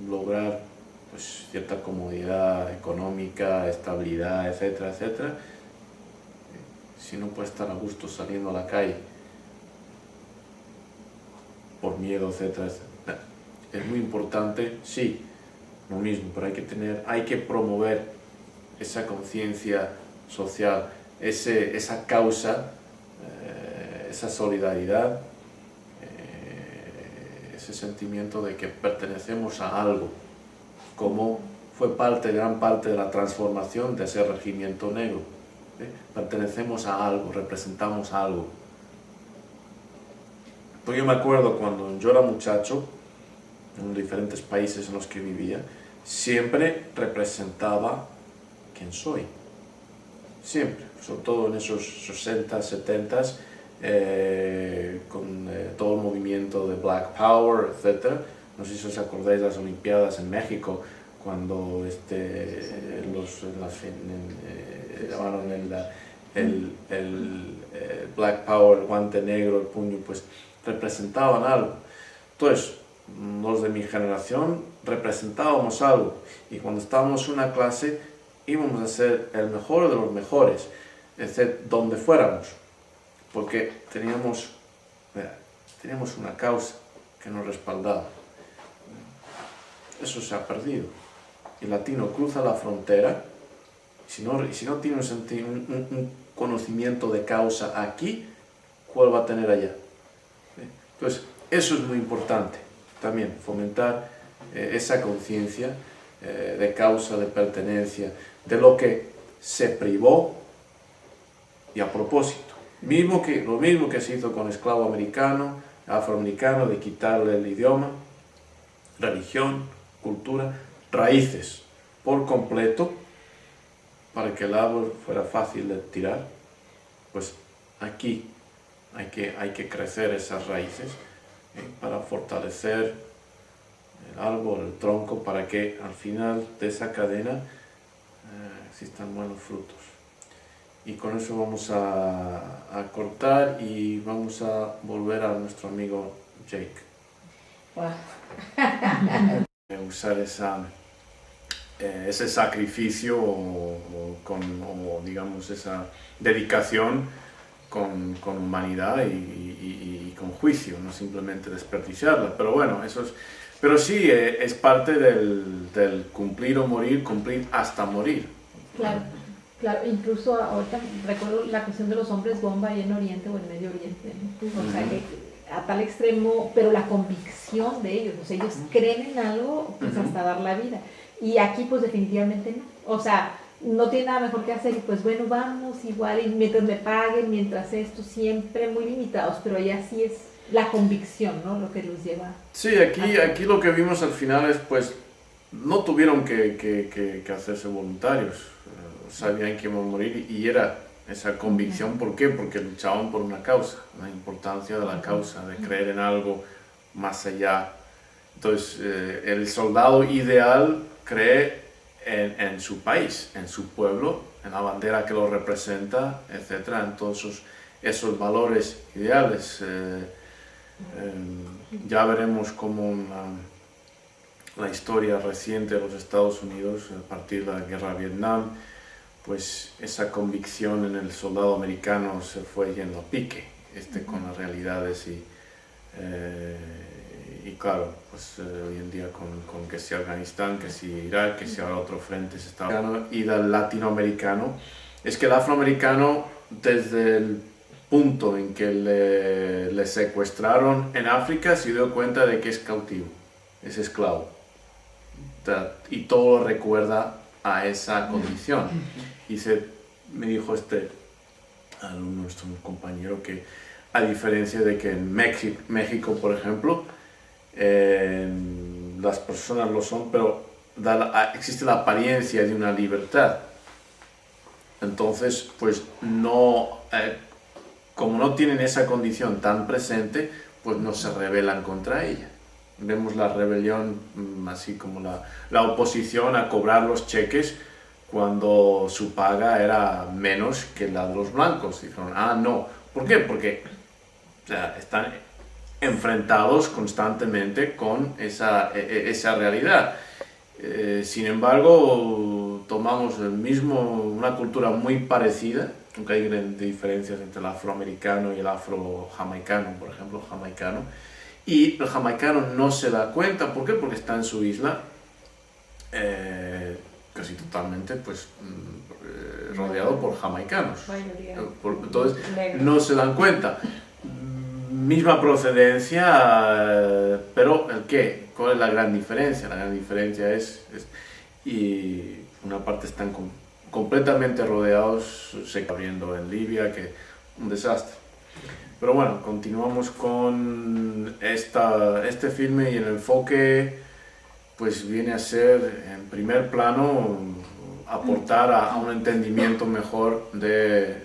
lograr pues, cierta comodidad económica, estabilidad, etcétera, etcétera, si no puede estar a gusto saliendo a la calle por miedo, etcétera, etcétera? Es muy importante, sí, lo mismo, pero hay que promover esa conciencia social, esa causa, esa solidaridad, ese sentimiento de que pertenecemos a algo, como fue gran parte de la transformación de ese regimiento negro. Pertenecemos a algo, representamos algo. Pues yo me acuerdo cuando yo era muchacho, en diferentes países en los que vivía, siempre representaba quién soy. Siempre, sobre todo en esos 60, 70, con todo el movimiento de Black Power, etc. No sé si os acordáis de las Olimpiadas en México, cuando llamaron el Black Power, el guante negro, el puño, pues representaban algo. Entonces, los de mi generación representábamos algo, y cuando estábamos en una clase íbamos a ser el mejor de los mejores, donde fuéramos, porque teníamos una causa que nos respaldaba. Eso se ha perdido. El latino cruza la frontera, y si no tiene un conocimiento de causa aquí, ¿cuál va a tener allá? Entonces, eso es muy importante también, fomentar esa conciencia de causa, de pertenencia, de lo que se privó y a propósito. Lo mismo que se hizo con el esclavo americano, afroamericano, de quitarle el idioma, religión, cultura, raíces por completo, para que el árbol fuera fácil de tirar. Pues aquí hay que crecer esas raíces para fortalecer el árbol, el tronco, para que al final de esa cadena existan buenos frutos. Y con eso vamos a cortar y vamos a volver a nuestro amigo Jake. Wow. Usar ese sacrificio o digamos esa dedicación con humanidad y con juicio, no simplemente desperdiciarla. Pero bueno, pero sí, es parte del cumplir o morir, cumplir hasta morir. Claro, claro, incluso ahorita recuerdo la cuestión de los hombres bomba ahí en Oriente o en Medio Oriente, ¿no? O sea, que a tal extremo, pero la convicción de ellos, o sea, ellos creen en algo pues hasta dar la vida. Y aquí pues definitivamente no, o sea, no tiene nada mejor que hacer y pues bueno, vamos igual y mientras me paguen, mientras esto, siempre muy limitados, pero allá sí es la convicción, ¿no? Lo que los lleva. Sí, aquí lo que vimos al final es pues no tuvieron que hacerse voluntarios, sabían que iban a morir y era esa convicción. ¿Por qué? Porque luchaban por una causa, la importancia de la causa, de creer en algo más allá. Entonces, el soldado ideal cree en su país, en su pueblo, en la bandera que lo representa, etc. En todos esos valores ideales. Ya veremos cómo la historia reciente de los Estados Unidos, a partir de la guerra de Vietnam, pues esa convicción en el soldado americano se fue yendo a pique con las realidades y claro, pues hoy en día con que sea Afganistán, que sea Irak, que sea otro frente y del latinoamericano, es que el afroamericano desde el punto en que le secuestraron en África se dio cuenta de que es cautivo, es esclavo, y todo lo recuerda a esa condición. Y me dijo nuestro compañero, que a diferencia de que en México, por ejemplo, las personas lo son, pero existe la apariencia de una libertad. Entonces, pues no, como no tienen esa condición tan presente, pues no se rebelan contra ella. Vemos la rebelión, así como la oposición a cobrar los cheques cuando su paga era menos que la de los blancos. Dijeron, no. ¿Por qué? Porque están enfrentados constantemente con esa realidad. Sin embargo, tomamos una cultura muy parecida, aunque hay grandes diferencias entre el afroamericano y el afro-jamaicano, por ejemplo, el jamaicano. Y el jamaicano no se da cuenta. ¿Por qué? Porque está en su isla, casi totalmente pues, rodeado por jamaicanos. Entonces no se dan cuenta. Misma procedencia, pero ¿el qué? ¿Cuál es la gran diferencia? La gran diferencia y una parte están completamente rodeados, se está viendo en Libia, que un desastre. Pero bueno, continuamos con este filme y el enfoque pues viene a ser, en primer plano, aportar a un entendimiento mejor de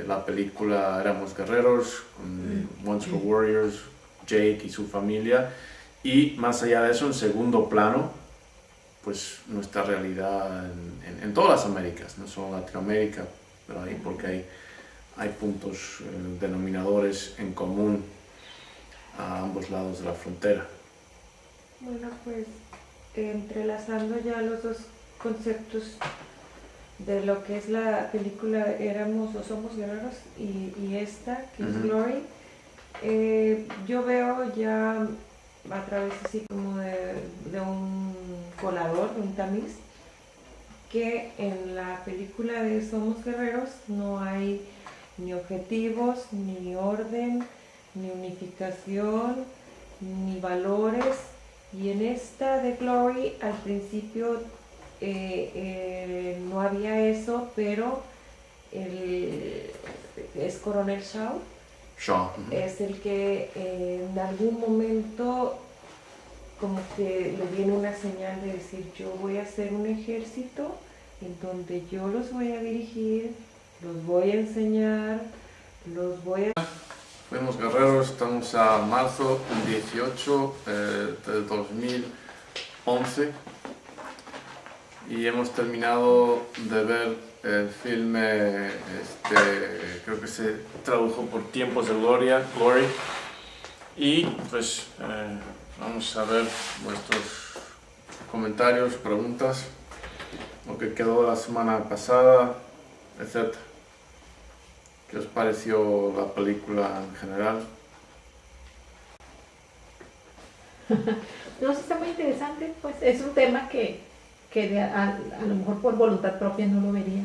la película Éramos Guerreros, con Once Were Warriors, Jake y su familia, y más allá de eso, en segundo plano, pues nuestra realidad en todas las Américas, no solo Latinoamérica, pero ahí porque hay puntos denominadores en común a ambos lados de la frontera. Bueno, pues entrelazando ya los dos conceptos de lo que es la película Éramos o Somos Guerreros y esta, que es Glory, yo veo ya a través así como de un colador, de un tamiz, que en la película de Somos Guerreros no hay ni objetivos, ni orden, ni unificación, ni valores. Y en esta de Glory, al principio no había eso, pero es Coronel Shaw. Es el que en algún momento como que le viene una señal de decir, yo voy a hacer un ejército en donde yo los voy a dirigir, los voy a enseñar, los voy a... Fuimos Guerreros, estamos a marzo 18 de 2011 y hemos terminado de ver El filme creo que se tradujo por Tiempos de Glory. Y pues vamos a ver vuestros comentarios, preguntas, lo que quedó la semana pasada, etc. ¿Qué os pareció la película en general? No, sí está muy interesante, pues es un tema que a lo mejor por voluntad propia no lo vería.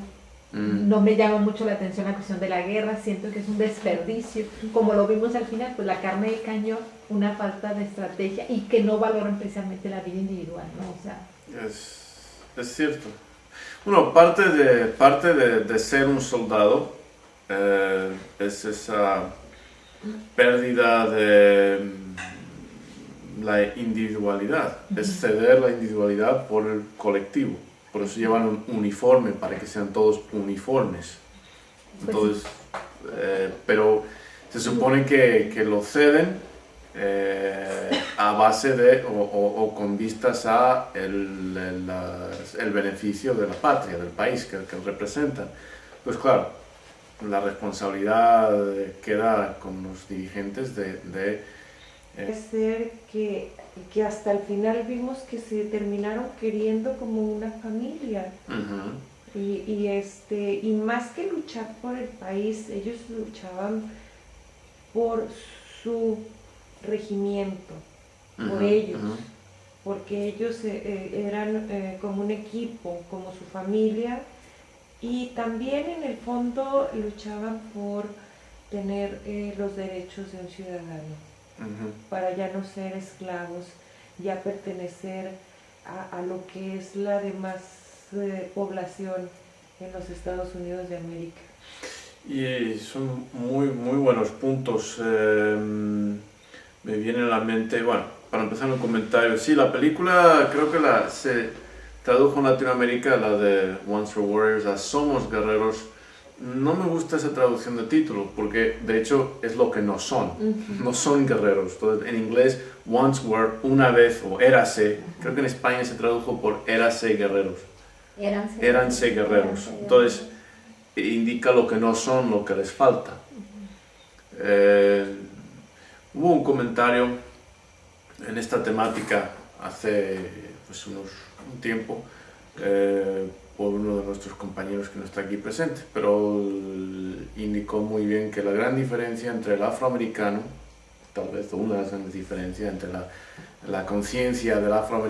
No me llama mucho la atención la cuestión de la guerra, siento que es un desperdicio, como lo vimos al final, pues la carne de cañón, una falta de estrategia y que no valoran precisamente la vida individual, ¿no? O sea, es cierto. Bueno, parte de ser un soldado es esa pérdida de la individualidad, es ceder la individualidad por el colectivo. Por eso llevan un uniforme, para que sean todos uniformes. Entonces, pero se supone que lo ceden a base de, o con vistas a el beneficio de la patria, del país que representan. Pues claro, la responsabilidad queda con los dirigentes de ser que hasta el final vimos que se terminaron queriendo como una familia. Y más que luchar por el país, ellos luchaban por su regimiento, por ellos, porque ellos eran como un equipo, como su familia, y también en el fondo luchaban por tener los derechos de un ciudadano. Para ya no ser esclavos, ya pertenecer a lo que es la demás población en los Estados Unidos de América. Y son muy buenos puntos. Me viene a la mente, bueno, para empezar un comentario, sí, la película creo que se tradujo en Latinoamérica, la de Once Were Warriors, a Somos Guerreros. No me gusta esa traducción de título, porque de hecho es lo que no son. No son guerreros. Entonces, en inglés, once were, una vez, o érase. Creo que en España se tradujo por érase guerreros. Éranse guerreros. Entonces, indica lo que no son, lo que les falta. Hubo un comentario en esta temática hace pues, un tiempo, por uno de nuestros compañeros que no está aquí presente, pero indicó muy bien que la gran diferencia entre el afroamericano, tal vez una de las grandes diferencias entre la conciencia del afroamericano